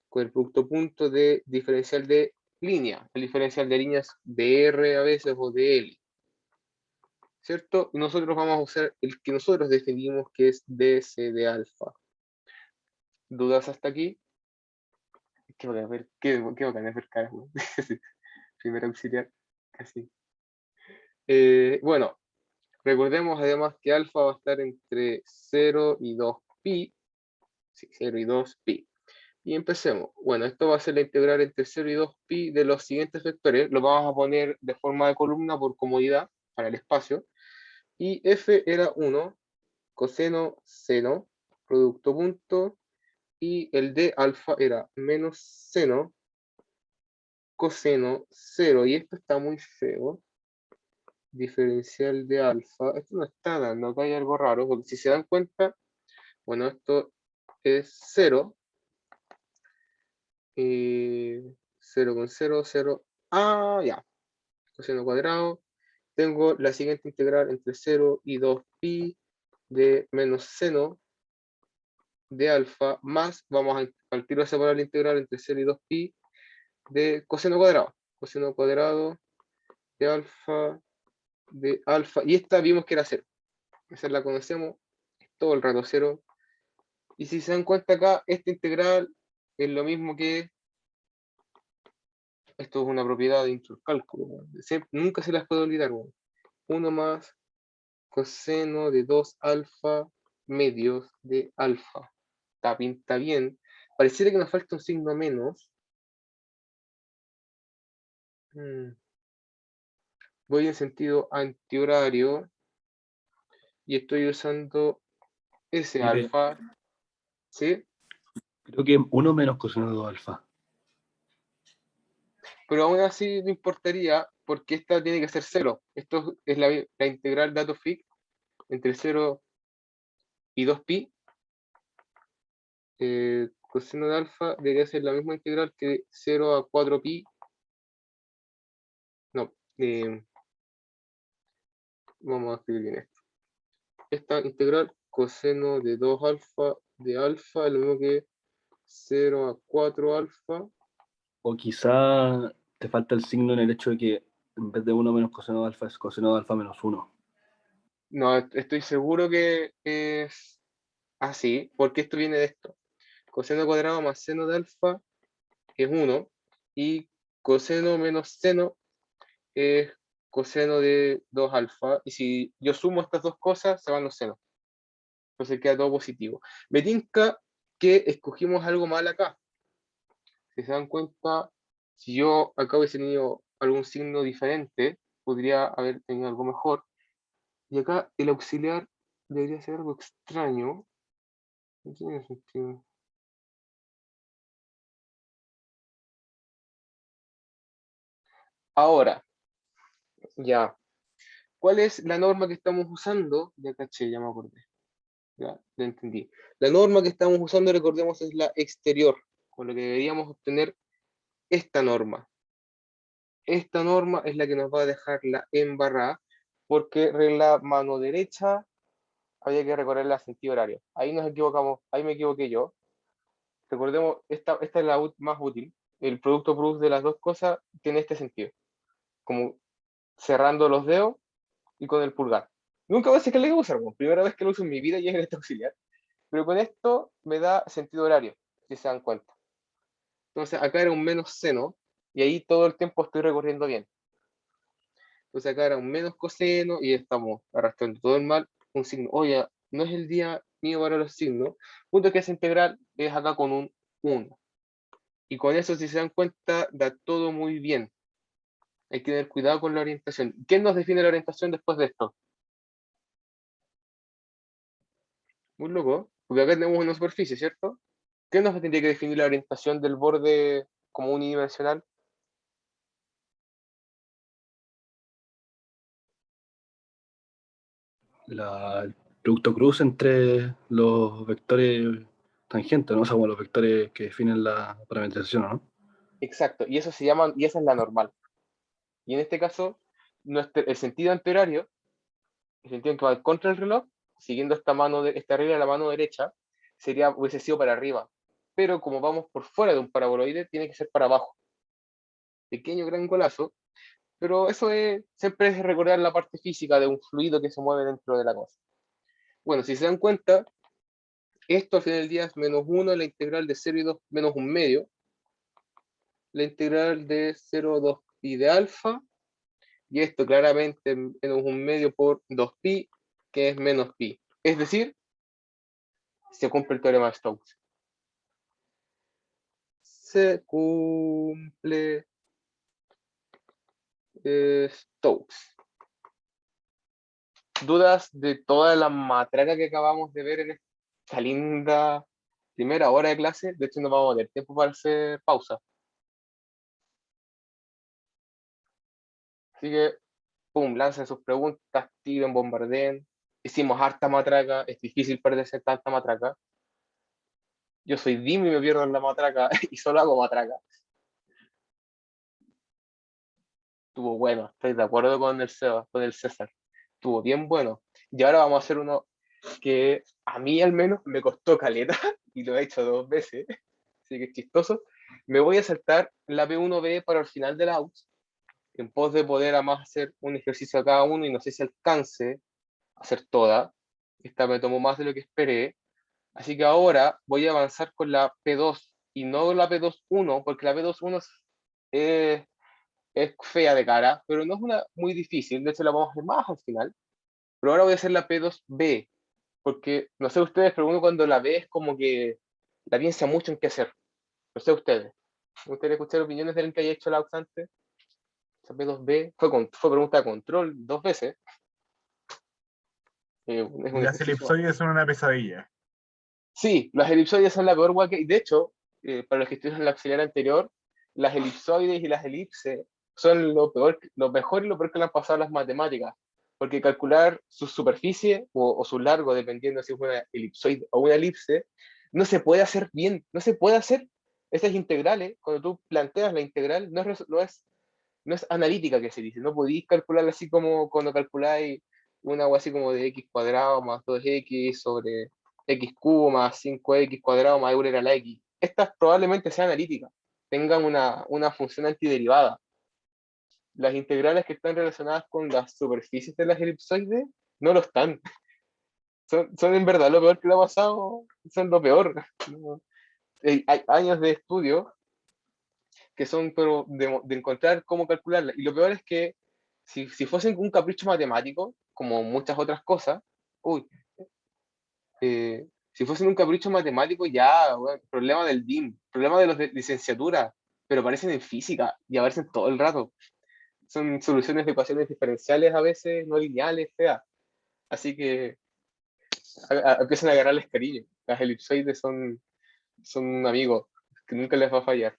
con el producto punto de diferencial de línea. El diferencial de líneas de R a veces o de L. ¿Cierto? Y nosotros vamos a usar el que nosotros definimos, que es dc de alfa. ¿Dudas hasta aquí? Qué bacán ver, qué bacán es ver caras, güey. Primer auxiliar, casi. Bueno, recordemos además que alfa va a estar entre 0 y 2pi. Sí, 0 y 2pi. Y empecemos. Bueno, esto va a ser la integral entre 0 y 2pi de los siguientes vectores. Lo vamos a poner de forma de columna por comodidad para el espacio. Y f era 1, coseno, seno, producto punto. Y el de alfa era menos seno, coseno, 0. Y esto está muy feo. Diferencial de alfa. Esto no está dando, acá hay algo raro, porque si se dan cuenta, bueno, esto es 0. 0 con 0, 0. Ah, ya. Coseno cuadrado. Tengo la siguiente integral entre 0 y 2pi de menos seno de alfa, más, vamos al tiro a separar la integral entre 0 y 2pi de coseno cuadrado. Coseno cuadrado de alfa. Y esta vimos que era 0. Esa la conocemos todo el rato, 0. Y si se dan cuenta acá, esta integral es lo mismo que... Esto es una propiedad de cálculo. Nunca se las puede olvidar. 1 más coseno de 2 alfa medios de alfa. Pinta bien. Pareciera que nos falta un signo menos. Voy en sentido antihorario y estoy usando ese Felipe, alfa. ¿Sí? creo que 1 menos coseno de 2 alfa. Pero aún así no importaría porque esta tiene que ser 0. Esto es la integral dato fic entre 0 y 2pi. Coseno de alfa debería ser la misma integral que 0 a 4pi. No, vamos a escribir bien esto. Esta integral coseno de 2 alfa de alfa es lo mismo que 0 a 4 alfa. O quizá te falta el signo en el hecho de que en vez de 1 menos coseno de alfa es coseno de alfa menos 1. No, estoy seguro que es así, porque esto viene de esto. Coseno cuadrado más seno de alfa es 1 y coseno menos seno es coseno de 2 alfa. Y si yo sumo estas dos cosas, se van los senos. Entonces queda todo positivo. Me tinca que escogimos algo mal acá. Si se dan cuenta, si yo acá hubiese tenido algún signo diferente, podría haber tenido algo mejor. Y acá el auxiliar debería ser algo extraño. No tiene sentido. Ahora, ya. ¿Cuál es la norma que estamos usando? Ya caché, ya me acordé. Ya entendí. La norma que estamos usando, recordemos, es la exterior, con lo que deberíamos obtener esta norma. Esta norma es la que nos va a dejar la embarrada, porque regla mano derecha había que recorrerla a sentido horario. Ahí nos equivocamos, ahí me equivoqué yo. Recordemos, esta es la más útil. El producto produce de las dos cosas tiene este sentido. Como cerrando los dedos y con el pulgar. Nunca voy a decir que le voy a usar, primera vez que lo uso en mi vida y es en este auxiliar. Pero con esto me da sentido horario, si se dan cuenta. Entonces acá era un menos seno y ahí todo el tiempo estoy recorriendo bien. Entonces acá era un menos coseno y estamos arrastrando todo el mal, un signo. Oye, no es el día mío para los signos. Punto que esa integral es acá con un 1. Y con eso, si se dan cuenta, da todo muy bien. Hay que tener cuidado con la orientación. ¿Quién nos define la orientación después de esto? Muy loco, porque acá tenemos una superficie, ¿cierto? ¿Qué nos tendría que definir la orientación del borde como unidimensional? El producto cruz entre los vectores tangentes, ¿no? O sea, como los vectores que definen la parametrización, ¿no? Exacto, y eso se llama, y esa es la normal. Y en este caso, el sentido antihorario, el sentido en que va contra el reloj, siguiendo esta regla de la mano derecha, hubiese sido para arriba. Pero como vamos por fuera de un paraboloide, tiene que ser para abajo. Pequeño gran golazo, pero eso siempre es recordar la parte física de un fluido que se mueve dentro de la cosa. Bueno, si se dan cuenta, esto al final del día es -1, la integral de 0 y 2 menos 1 medio, la integral de 0 a 2 pi de alfa, y esto claramente menos 1 medio por 2pi, que es menos pi. Es decir, se cumple el teorema de Stokes. Se cumple Stokes. ¿Dudas de toda la matraca que acabamos de ver en esta linda primera hora de clase? De hecho, no vamos a tener tiempo para hacer pausa. Así que, pum, lancen sus preguntas, tiren, bombardeen. Hicimos harta matraca, es difícil perderse tanta matraca. Yo soy Dim y me pierdo en la matraca y solo hago matraca. Estuvo bueno, estoy de acuerdo con el Seba, con el César. Estuvo bien bueno. Y ahora vamos a hacer uno que a mí al menos me costó caleta y lo he hecho 2 veces, así que es chistoso. Me voy a saltar la P1B para el final del out, en pos de poder además hacer un ejercicio a cada uno y no sé si alcance a hacer toda. Esta me tomó más de lo que esperé. Así que ahora voy a avanzar con la P2 y no la P2.1, porque la P2.1 es fea de cara, pero no es una muy difícil. De hecho, la vamos a hacer más al final. Pero ahora voy a hacer la P2B, porque no sé ustedes, pero uno cuando la ve es como que la piensa mucho en qué hacer. No sé ustedes. Me gustaría escuchar opiniones de alguien que haya hecho la AUX antes. Esa P2B fue pregunta de control 2 veces. Es un Y las ejercicio. elipsoides son una pesadilla. Sí, las elipsoides son la peor hueá que. De hecho, para los que estudian en la auxiliar anterior, las elipsoides y las elipses son lo mejor y lo peor que le han pasado a las matemáticas. Porque calcular su superficie o su largo, dependiendo si es una elipsoide o una elipse, no se puede hacer bien. No se puede hacer esas integrales. Cuando tú planteas la integral, no es analítica que se dice. No podéis calcularla así como cuando calculáis una o así como de x cuadrado más 2x sobre x cubo más 5x cuadrado más euler a la x. Estas probablemente sean analíticas, tengan una función antiderivada. Las integrales que están relacionadas con las superficies de las elipsoides no lo están. Son en verdad lo peor que le ha pasado, son lo peor. Hay años de estudio que son pero de encontrar cómo calcularla. Y lo peor es que si fuesen un capricho matemático, como muchas otras cosas, uy, si fuesen un capricho matemático, ya, bueno, problema del DIM, problema de los de licenciatura, pero aparecen en física y aparecen todo el rato. Son soluciones de ecuaciones diferenciales a veces, no lineales, feas. Así que empiezan a agarrarles cariño. Las elipsoides son un amigo que nunca les va a fallar.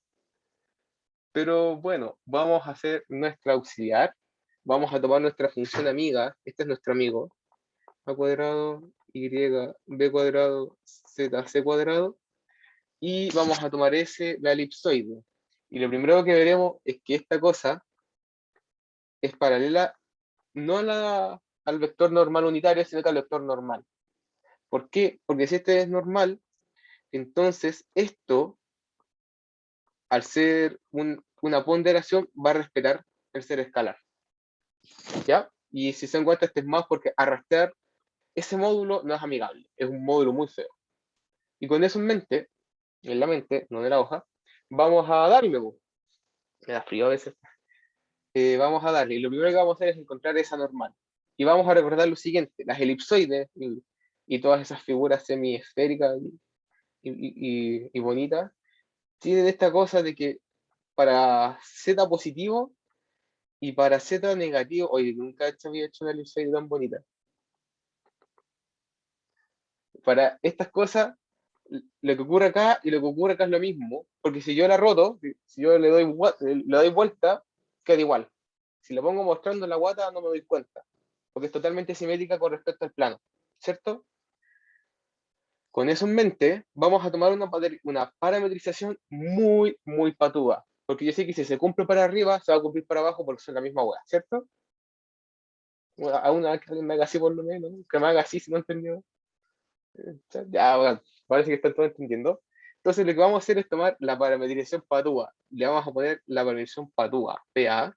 Pero bueno, vamos a hacer nuestra auxiliar. Vamos a tomar nuestra función amiga. Este es nuestro amigo. A cuadrado, y, b cuadrado, z, c cuadrado. Y vamos a tomar la elipsoide. Y lo primero que veremos es que esta cosa es paralela no al vector normal unitario, sino que al vector normal. ¿Por qué? Porque si este es normal, entonces esto, al ser una ponderación, va a respetar el ser escalar. ¿Ya? Y si se dan cuenta, este es más porque arrastrar ese módulo no es amigable, es un módulo muy feo. Y con eso en la mente, no en la hoja, vamos a darle, me da frío a veces, vamos a darle, y lo primero que vamos a hacer es encontrar esa normal. Y vamos a recordar lo siguiente, las elipsoides y todas esas figuras semiesféricas y bonitas, tienen esta cosa de que para z positivo y para z negativo, oye, nunca había hecho una elipsoide tan bonita. Para estas cosas, lo que ocurre acá y lo que ocurre acá es lo mismo, porque si yo la roto, si yo le doy vuelta, queda igual. Si lo pongo mostrando la guata, no me doy cuenta, porque es totalmente simétrica con respecto al plano, ¿cierto? Con eso en mente, vamos a tomar una parametrización muy, muy patúa, porque yo sé que si se cumple para arriba, se va a cumplir para abajo porque son la misma hueá, ¿cierto? Bueno, a una vez que alguien me haga así por lo menos, que me haga así si no entendió. Ya, bueno, parece que están todos entendiendo. Entonces lo que vamos a hacer es tomar la parametrización patúa. Le vamos a poner la parametrización patúa, PA,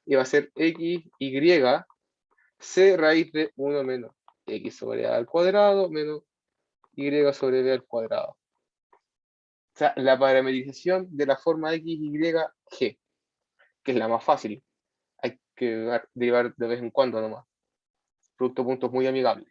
y va a ser x, y, c raíz de 1 menos x sobre a al cuadrado menos y sobre b al cuadrado. O sea, la parametrización de la forma x, y, g, que es la más fácil. Hay que derivar de vez en cuando nomás. Producto puntos muy amigable.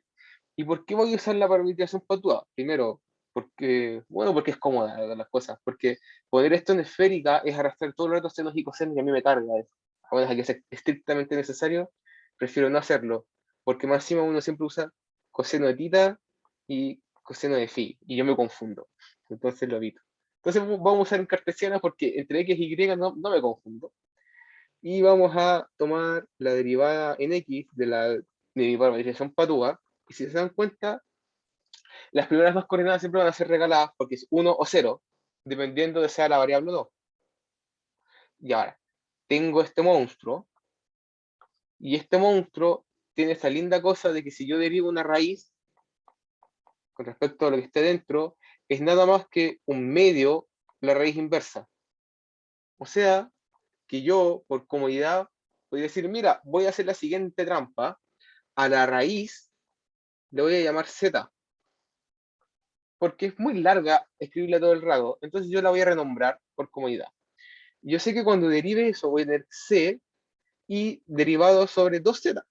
¿Y por qué voy a usar la parametrización patúa? Primero, porque es cómoda las cosas. Porque poner esto en esférica es arrastrar todo el rato senos y cosenos y a mí me carga eso. A menos que sea estrictamente necesario, prefiero no hacerlo. Porque más encima uno siempre usa coseno de tita y coseno de phi. Y yo me confundo. Entonces lo evito. Entonces vamos a usar en cartesiana porque entre x y y no me confundo. Y vamos a tomar la derivada en x de mi parametrización patúa. Y si se dan cuenta, las primeras dos coordenadas siempre van a ser regaladas porque es 1 o 0, dependiendo de sea la variable o no. Y ahora, tengo este monstruo, y este monstruo tiene esta linda cosa de que si yo derivo una raíz con respecto a lo que esté dentro, es nada más que un medio la raíz inversa. O sea, que yo, por comodidad, voy a decir, mira, voy a hacer la siguiente trampa, a la raíz le voy a llamar z, porque es muy larga escribirla todo el rato, entonces yo la voy a renombrar por comodidad. Yo sé que cuando derive eso voy a tener c y derivado sobre 2z.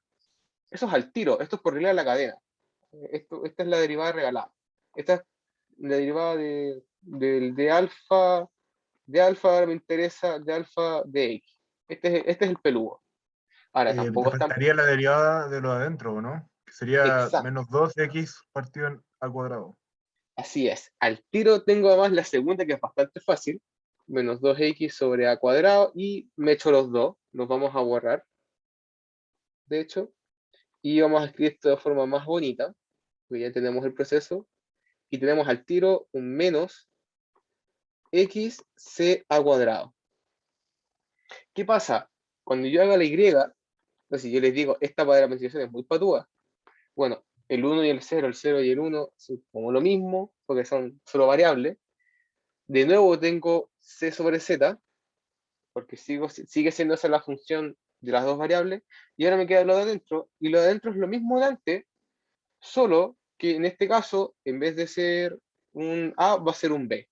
Eso es al tiro, esto es por regla de la cadena. Esta es la derivada regalada. Esta es la derivada de alfa me interesa, de alfa de x. Este es el peludo. Ahora, Te tampoco es tan faltaría la derivada de lo adentro, ¿o no? Que sería exacto. menos 2x partido al cuadrado. Así es. Al tiro tengo además la segunda que es bastante fácil. Menos 2x sobre a cuadrado y me echo los dos. Los vamos a borrar, de hecho. Y vamos a escribir esto de forma más bonita, porque ya tenemos el proceso. Y tenemos al tiro un menos xc a cuadrado. ¿Qué pasa? Cuando yo haga la y, entonces yo les digo, esta parametrización es muy patúa. Bueno, el 1 y el 0 y el 1 son como lo mismo, porque son solo variables. De nuevo tengo c sobre z, porque sigue siendo esa la función de las dos variables, y ahora me queda lo de adentro, y lo de adentro es lo mismo de antes, solo que en este caso, en vez de ser un A, va a ser un B.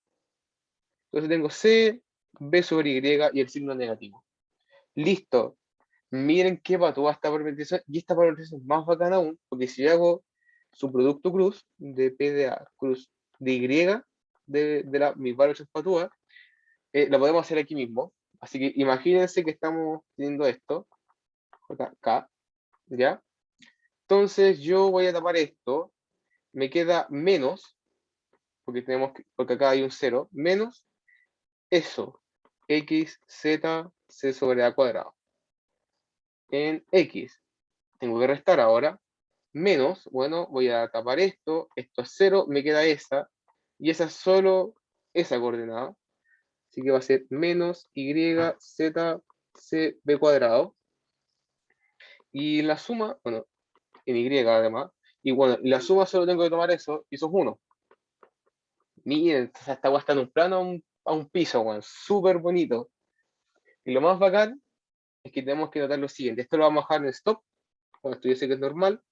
Entonces tengo C, B sobre Y y el signo negativo. Listo. Miren qué patúa esta parametrización, y esta parametrización es más bacana aún, porque si yo hago su producto cruz, de P de A, cruz de Y, de mis variables patúas, lo podemos hacer aquí mismo. Así que imagínense que estamos teniendo esto, acá, ¿ya? Entonces yo voy a tapar esto, me queda menos, porque acá hay un 0, menos eso, x, z, c sobre a cuadrado. En x, tengo que restar ahora, menos, bueno, voy a tapar esto es 0, me queda esa, y esa es solo esa coordenada, así que va a ser menos y, z, c, b cuadrado, y la suma, bueno, en y además, y bueno, la suma solo tengo que tomar eso, y eso es 1. Miren, o sea, esta agua está en un plano a un piso, bueno, súper bonito. Y lo más bacán es que tenemos que notar lo siguiente. Esto lo vamos a dejar en stop. Bueno, esto yo sé que es normal.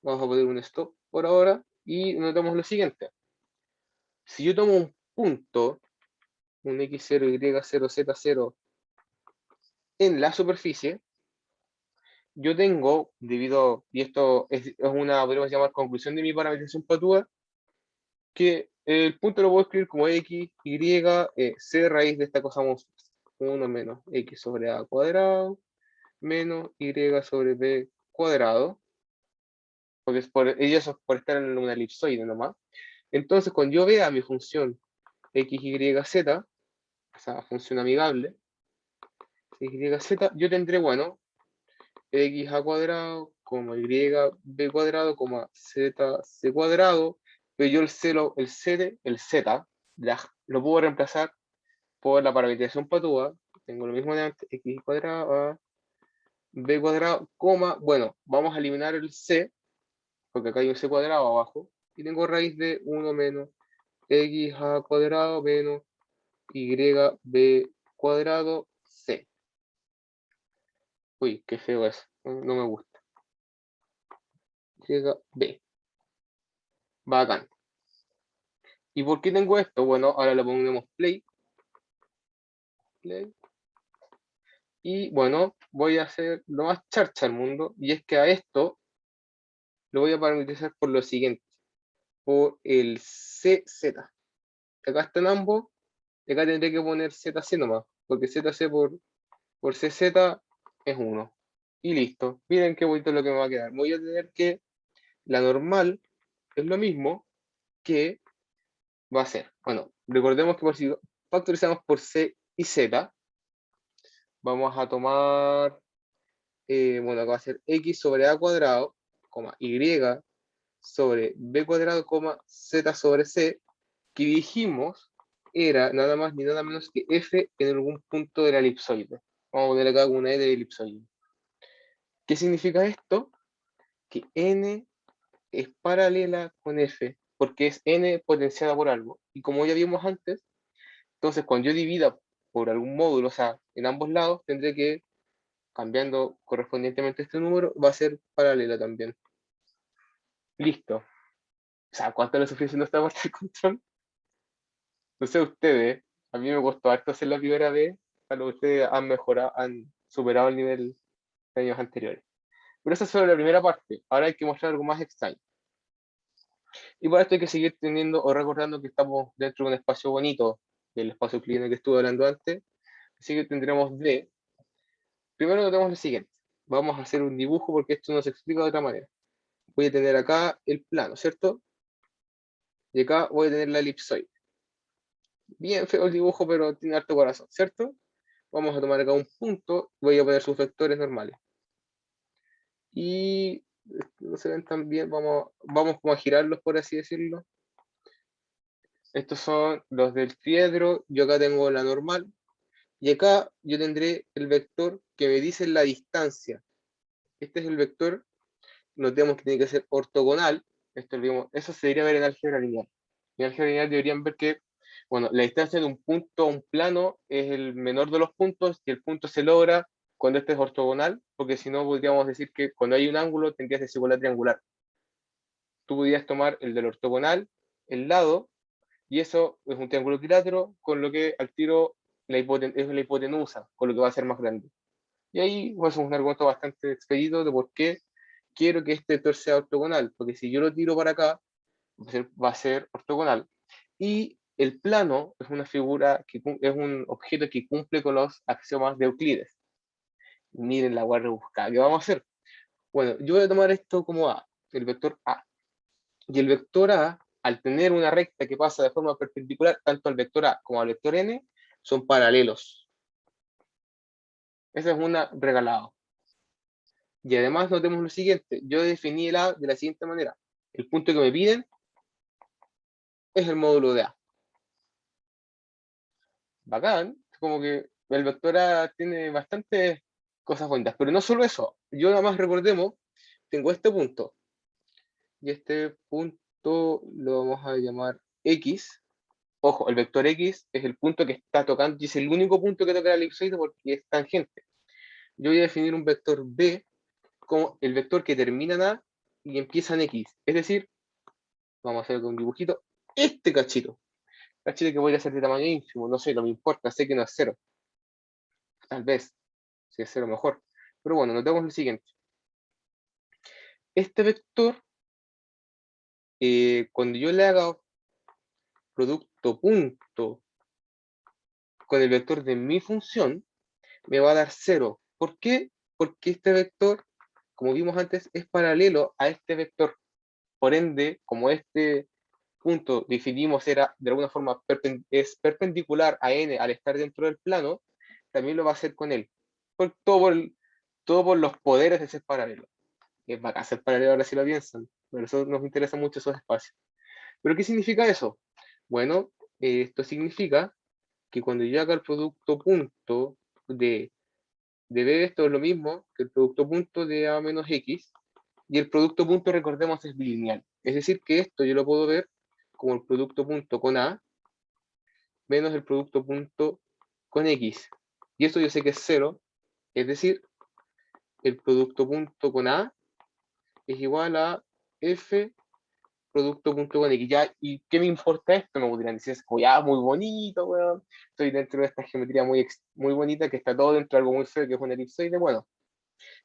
Vamos a poner un stop por ahora. Y notamos lo siguiente. Si yo tomo un punto, un x0, y0, z0, en la superficie, yo tengo, y esto es una, podríamos llamar, conclusión de mi parametrización patúa, que el punto lo puedo escribir como x, y, c raíz de esta cosa monstruosa. 1 menos x sobre a cuadrado, menos y sobre b cuadrado, porque ellos es por estar en una elipsoide nomás. Entonces, cuando yo vea mi función x, y, z, esa función amigable, x, y, z, yo tendré, bueno, x a cuadrado, como y b cuadrado, como z c cuadrado, pero yo el z, lo puedo reemplazar por la parametrización patúa, tengo lo mismo de antes, x cuadrado a b cuadrado, coma, bueno, vamos a eliminar el c, porque acá hay un c cuadrado abajo, y tengo raíz de 1 menos x a cuadrado menos y b cuadrado c. Uy, qué feo es, no me gusta. Y b. Bacán. ¿Y por qué tengo esto? Bueno, ahora le ponemos play. Play. Y bueno, voy a hacer lo más charcha del mundo, y es que a esto lo voy a parametrizar por lo siguiente, por el CZ. Acá están ambos, y acá tendré que poner ZC nomás, porque ZC por CZ es 1. Y listo. Miren qué bonito lo que me va a quedar. Voy a tener que la normal es lo mismo que va a ser. Bueno, recordemos que por si factorizamos por C y Z, vamos a tomar, bueno, acá va a ser x sobre a cuadrado, coma, y sobre b cuadrado, coma, z sobre c, que dijimos era nada más ni nada menos que f en algún punto del elipsoide. Vamos a poner acá una e del elipsoide. ¿Qué significa esto? Que n es paralela con f, porque es n potenciada por algo. Y como ya vimos antes, entonces cuando yo divida por algún módulo, o sea, en ambos lados, tendré que, cambiando correspondientemente este número, va a ser paralela también. Listo. O sea, ¿cuánto le sufrí haciendo esta parte del control? No sé ustedes, a mí me costó harto hacer la primera vez, a lo que ustedes han mejorado, han superado el nivel de años anteriores. Pero eso es solo la primera parte. Ahora hay que mostrar algo más extraño. Y para esto hay que seguir teniendo o recordando que estamos dentro de un espacio bonito, del espacio cliente que estuve hablando antes. Así que tendremos D. Primero notemos lo siguiente. Vamos a hacer un dibujo porque esto no se explica de otra manera. Voy a tener acá el plano, ¿cierto? Y acá voy a tener la elipsoide. Bien feo el dibujo, pero tiene harto corazón, ¿cierto? Vamos a tomar acá un punto, voy a poner sus vectores normales. Y no se ven tan bien, vamos como a girarlos, por así decirlo. Estos son los del triedro, yo acá tengo la normal, y acá yo tendré el vector que me dice la distancia. Este es el vector, notemos que tiene que ser ortogonal, eso se debería ver en álgebra lineal. En álgebra lineal deberían ver que, bueno, la distancia de un punto a un plano es el menor de los puntos, y el punto se logra cuando este es ortogonal, porque si no podríamos decir que cuando hay un ángulo tendrías desigualdad triangular. Tú podrías tomar el del ortogonal, el lado, y eso es un triángulo equilátero, con lo que al tiro es la hipotenusa, con lo que va a ser más grande. Y ahí pues, es un argumento bastante expedito de por qué quiero que este vector sea ortogonal, porque si yo lo tiro para acá, va a ser ortogonal. Y el plano es una figura, es un objeto que cumple con los axiomas de Euclides. Miren la guarda rebuscada. ¿Qué vamos a hacer? Bueno, yo voy a tomar esto como A, el vector A. Y el vector A, al tener una recta que pasa de forma perpendicular, tanto al vector A como al vector N, son paralelos. Esa es una regalado. Y además notemos lo siguiente, yo definí el A de la siguiente manera. El punto que me piden es el módulo de A. Bacán, como que el vector A tiene bastantes cosas bonitas, pero no solo eso, yo nada más recordemos, tengo este punto, y este punto lo vamos a llamar X. Ojo, el vector X es el punto que está tocando, y es el único punto que toca la elipsoide porque es tangente. Yo voy a definir un vector B como el vector que termina en A y empieza en X. Es decir, vamos a hacer un dibujito, este cachito que voy a hacer de tamaño ínfimo, no sé, no me importa, sé que no es cero. Tal vez, si es cero mejor. Pero bueno, notemos lo siguiente. Este vector, cuando yo le haga producto punto con el vector de mi función, me va a dar 0. ¿Por qué? Porque este vector, como vimos antes, es paralelo a este vector. Por ende, como este punto definimos era de alguna forma es perpendicular a n al estar dentro del plano, también lo va a hacer con él. Todo por los poderes de ser paralelo. Es bacán ser paralelo ahora si lo piensan, pero eso nos interesa mucho esos espacios. ¿Pero qué significa eso? Bueno, esto significa que cuando yo haga el producto punto de de B de esto es lo mismo que el producto punto de A menos X, y el producto punto, recordemos, es bilineal. Es decir, que esto yo lo puedo ver como el producto punto con A menos el producto punto con X. Y esto yo sé que es 0, es decir, el producto punto con A es igual a F producto punto con X. Ya, ¿y qué me importa esto? Me podrían decir, oh, ya, muy bonito, weón. Estoy dentro de esta geometría muy bonita, que está todo dentro de algo muy feo, que es un elipsoide. Bueno,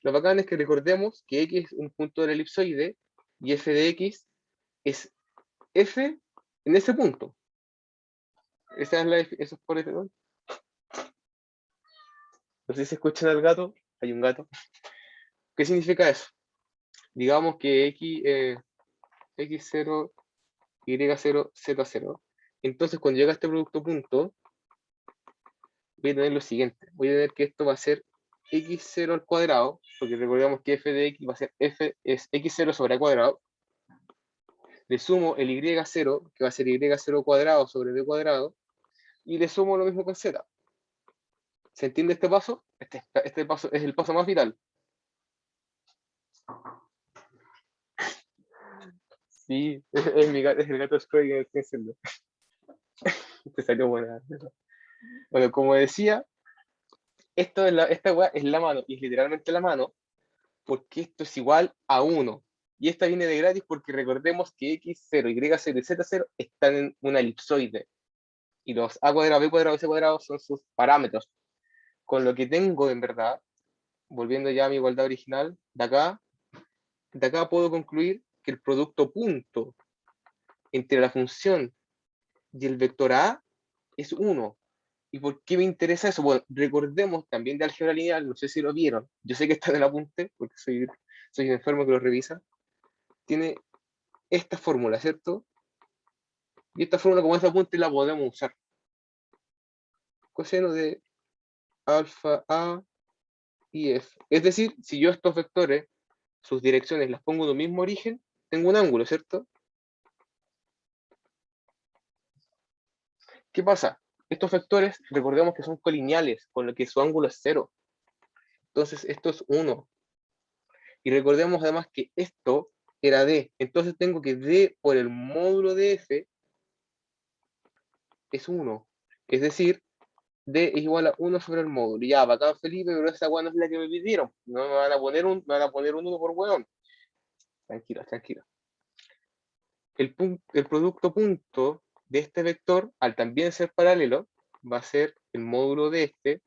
lo bacán es que recordemos que X es un punto del elipsoide y F de X es F en ese punto. Esa es eso es por eso, ¿no? No sé si se escuchan al gato. Hay un gato. ¿Qué significa eso? Digamos que X0, Y0, Z0. Entonces, cuando llega a este producto punto, voy a tener lo siguiente. Voy a tener que esto va a ser X0 al cuadrado, porque recordemos que F de X va a ser F es X0 sobre A cuadrado. Le sumo el Y0, que va a ser Y0 cuadrado sobre B cuadrado, y le sumo lo mismo con Z. ¿Se entiende este paso? Este paso es el paso más vital. Sí, es el gato Schrödinger, piénsenlo. Te salió buena. Bueno, como decía, esta weá es la mano, y es literalmente la mano, porque esto es igual a 1. Y esta viene de gratis porque recordemos que X0, Y0 y Z0 están en una elipsoide. Y los A cuadrado, B cuadrado y C cuadrado son sus parámetros. Con lo que tengo en verdad, volviendo ya a mi igualdad original, de acá puedo concluir que el producto punto entre la función y el vector A es 1. ¿Y por qué me interesa eso? Bueno, recordemos también de álgebra lineal, no sé si lo vieron, yo sé que está en el apunte, porque soy un enfermo que lo revisa, tiene esta fórmula, ¿cierto? Y esta fórmula, como este apunte, la podemos usar. Coseno de alfa A y F. Es decir, si yo estos vectores, sus direcciones, las pongo de un mismo origen, tengo un ángulo, ¿cierto? ¿Qué pasa? Estos vectores, recordemos que son colineales, con lo que su ángulo es 0. Entonces, esto es 1. Y recordemos además que esto era D. Entonces tengo que D por el módulo de F es 1. Es decir, D es igual a 1 sobre el módulo. Ya, bacán Felipe, pero esa weá no es la que me pidieron. No me van a poner un 1 por weón. Tranquilo, tranquilo. El producto punto de este vector, al también ser paralelo, va a ser el módulo de este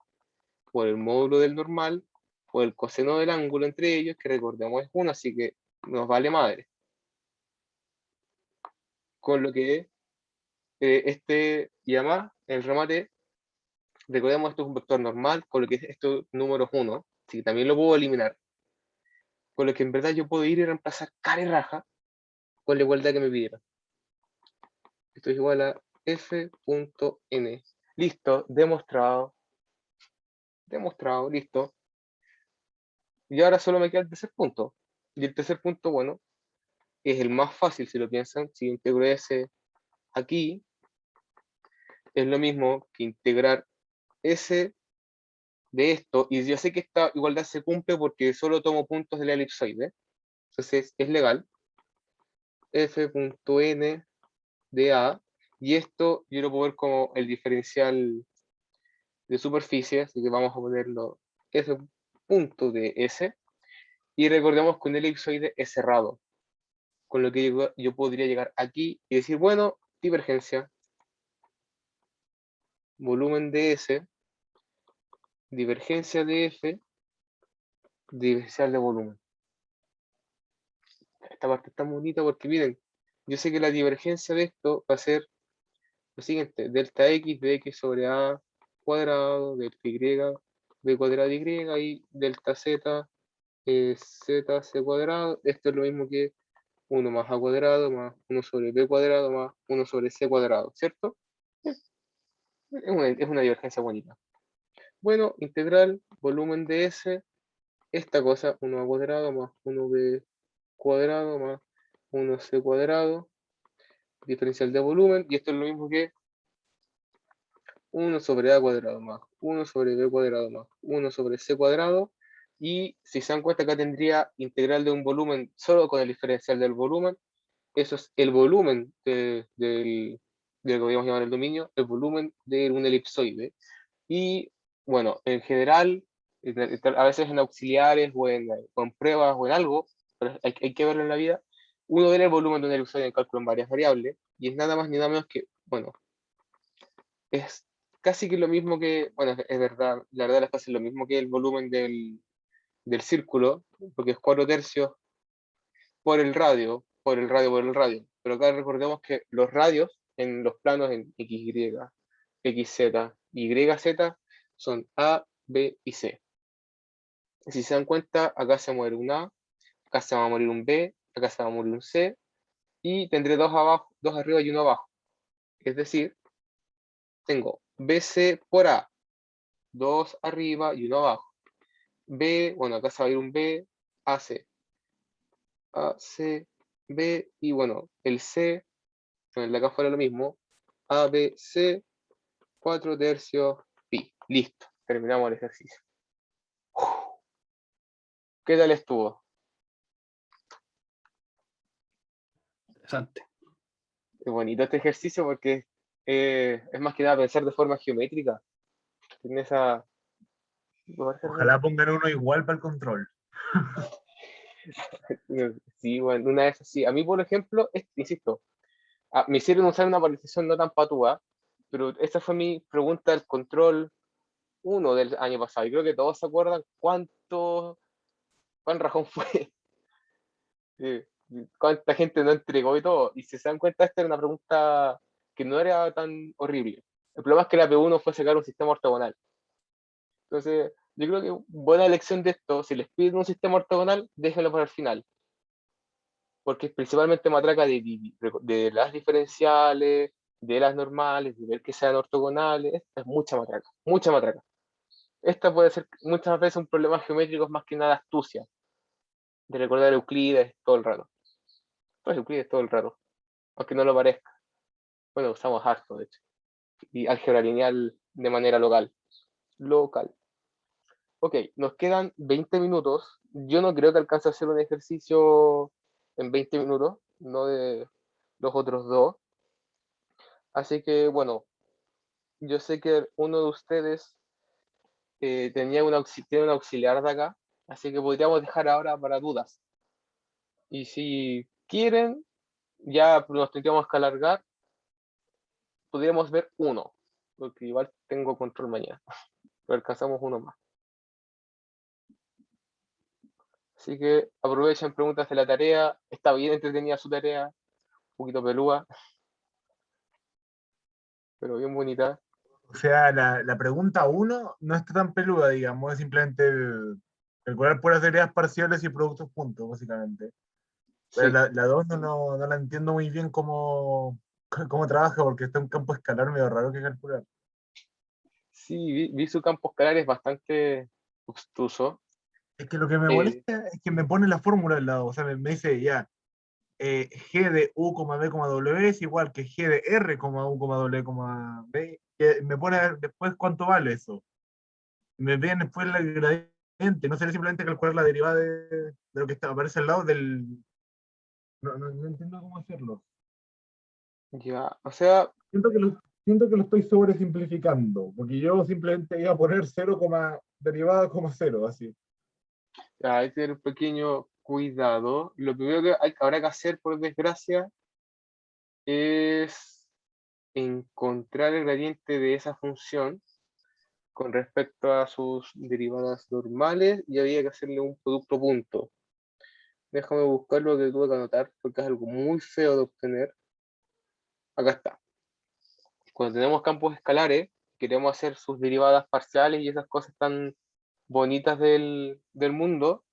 por el módulo del normal por el coseno del ángulo entre ellos, que recordemos es 1, así que nos vale madre. Con lo que y además, el remate, recordemos esto es un vector normal, con lo que esto número es 1, así que también lo puedo eliminar. Con lo que en verdad yo puedo ir y reemplazar cara y raja con la igualdad que me pidieron. Esto es igual a f.n. Listo, demostrado. Demostrado, listo. Y ahora solo me queda el tercer punto. Y el tercer punto, bueno, es el más fácil si lo piensan. Si integro S aquí, es lo mismo que integrar S de esto. Y yo sé que esta igualdad se cumple porque solo tomo puntos de la elipsoide. Entonces es legal. F.n de A. Y esto yo lo puedo ver como el diferencial de superficie, así que vamos a ponerlo F punto de S, y recordemos que un elipsoide es cerrado, con lo que yo podría llegar aquí y decir, bueno, divergencia, volumen de S, divergencia de F, diferencial de volumen. Esta parte está bonita porque miren, yo sé que la divergencia de esto va a ser lo siguiente, delta X de X sobre A cuadrado, delta Y, B cuadrado Y, y delta Z, Z C cuadrado. Esto es lo mismo que 1 más A cuadrado más 1 sobre B cuadrado más 1 sobre C cuadrado, ¿cierto? Es una divergencia bonita. Bueno, integral, volumen de S, esta cosa, 1A cuadrado más 1B cuadrado más 1C cuadrado, diferencial de volumen, y esto es lo mismo que 1 sobre a cuadrado más 1 sobre b cuadrado más 1 sobre c cuadrado. Y si se dan cuenta, acá tendría integral de un volumen solo con el diferencial del volumen. Eso es el volumen del que podríamos llamar el dominio, el volumen de un elipsoide. Y bueno, en general, a veces en auxiliares o en pruebas o en algo, pero hay que verlo en la vida, uno ve el volumen de un elipsoide en cálculo en varias variables, y es nada más ni nada menos que, bueno, es casi que lo mismo que, bueno, es verdad, la verdad es casi lo mismo que el volumen del círculo, porque es 4 tercios por el radio, por el radio, por el radio. Pero acá recordemos que los radios en los planos en XY, XZ, YZ son A, B y C. Si se dan cuenta, acá se va a mover un A, acá se va a morir un B, acá se va a morir un C, y tendré dos abajo, dos arriba y uno abajo. Es decir, tengo BC por A, dos arriba y uno abajo. B, bueno, acá se va a ir un B, AC, AC, B, y bueno, el C, el de acá fuera lo mismo, A, B, C, 4 tercios, pi. Listo, terminamos el ejercicio. ¿Qué tal estuvo? Interesante. Es bonito este ejercicio porque es más que nada pensar de forma geométrica. En esa... Ojalá pongan uno igual para el control. Sí, bueno, una vez así. A mí, por ejemplo, insisto, me hicieron usar una paralización no tan patúa, pero esta fue mi pregunta del control 1 del año pasado. Y creo que todos se acuerdan cuán rajón fue, eh, cuánta gente no entregó y todo. Y si se dan cuenta, esta era una pregunta que no era tan horrible. El problema es que la P1 fue sacar un sistema ortogonal. Entonces, yo creo que buena elección de esto, si les piden un sistema ortogonal, déjenlo para el final. Porque es principalmente matraca de las diferenciales, de las normales, de ver que sean ortogonales. Esta es mucha matraca, mucha matraca. Esta puede ser muchas veces un problema geométrico más que nada astucia, de recordar Euclides todo el rato. Pues Euclides todo el rato, aunque no lo parezca. Bueno, usamos harto, de hecho. Y álgebra lineal de manera local. Local. Ok, nos quedan 20 minutos. Yo no creo que alcance a hacer un ejercicio en 20 minutos, no de los otros dos. Así que, bueno, yo sé que uno de ustedes tiene un auxiliar de acá, así que podríamos dejar ahora para dudas. Y si quieren, ya nos tendríamos que alargar, podríamos ver uno, porque igual tengo control mañana, pero alcanzamos uno más. Así que aprovechen preguntas de la tarea, está bien entretenida su tarea, un poquito pelúa, pero bien bonita. O sea, la pregunta 1 no está tan peluda, digamos, es simplemente calcular puras derivas parciales y productos juntos, básicamente. Pero Sí, la 2 no la entiendo muy bien cómo trabaja, porque está en un campo escalar medio raro que calcular. sí, vi su campo escalar, es bastante obstuso. Es que lo que me Eh, molesta es que me pone la fórmula al lado, o sea, me dice ya, G de U, B, W es igual que G de R, U, W, B, que me pone a ver después cuánto vale eso. Me ven después el gradiente, no sería simplemente calcular la derivada de lo que aparece al lado del... No entiendo cómo hacerlo. ya, o sea, Siento que lo estoy sobresimplificando, porque yo simplemente iba a poner 0, derivada, cero, así. hay que tener un pequeño cuidado. Lo primero que habrá que hacer, por desgracia, es encontrar el gradiente de esa función con respecto a sus derivadas normales y había que hacerle un producto punto. Déjame buscar lo que tuve que anotar porque es algo muy feo de obtener. Acá está. Cuando tenemos campos escalares, queremos hacer sus derivadas parciales y esas cosas tan bonitas del mundo,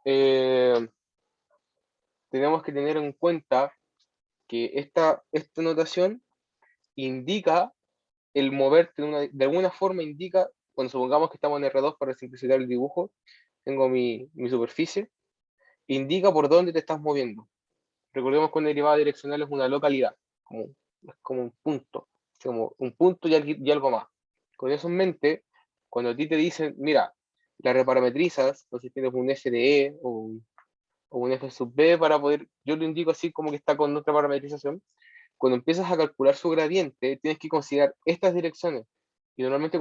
eh, tenemos que tener en cuenta que esta notación indica el moverte de alguna forma indica, cuando supongamos que estamos en R2 para simplificar el dibujo, tengo mi superficie, indica por dónde te estás moviendo. Recordemos que una derivada direccional es una localidad, es como un punto. como un punto y algo más. Con eso en mente, cuando a ti te dicen, mira, la reparametrizas, entonces tienes un FDE o un F sub B para poder, yo lo indico así como que está con otra parametrización, cuando empiezas a calcular su gradiente, tienes que considerar estas direcciones. Y normalmente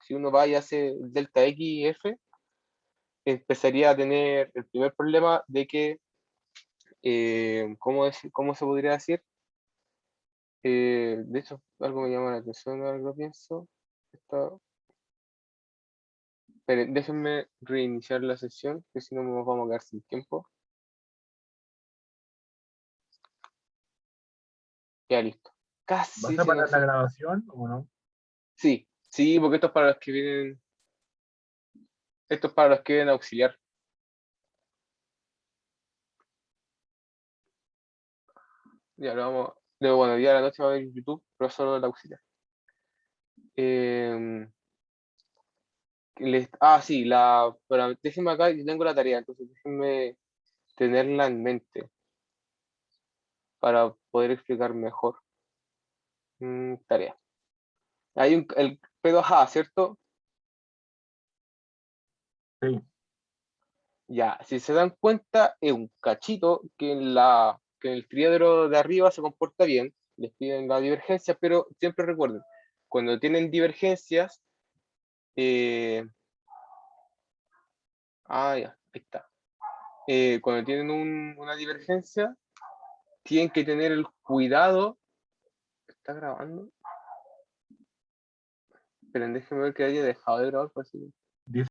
si uno va y hace delta X y F, empezaría a tener el primer problema de que, ¿cómo se podría decir? De hecho, algo me llama la atención, ahora que lo pienso. Esperen, déjenme reiniciar la sesión, que si no nos vamos a quedar sin tiempo. Ya listo. ¿Vas Casi a se parar nos... la grabación o no? Sí, sí, porque esto es para los que vienen... Esto es para los que vienen a auxiliar. Ya lo vamos... Bueno, día de la noche va a ver en YouTube, pero solo el auxiliar. Sí, pero déjenme acá, yo tengo la tarea, entonces déjenme tenerla en mente para poder explicar mejor. Tarea. Hay el P2A, ¿cierto? Sí. Ya, si se dan cuenta, es un cachito que que en el triedro de arriba se comporta bien, les piden la divergencia, pero siempre recuerden, cuando tienen divergencias, ya, ahí está. Cuando tienen una divergencia, tienen que tener el cuidado. ¿Está grabando? Pero déjenme ver que haya dejado de grabar.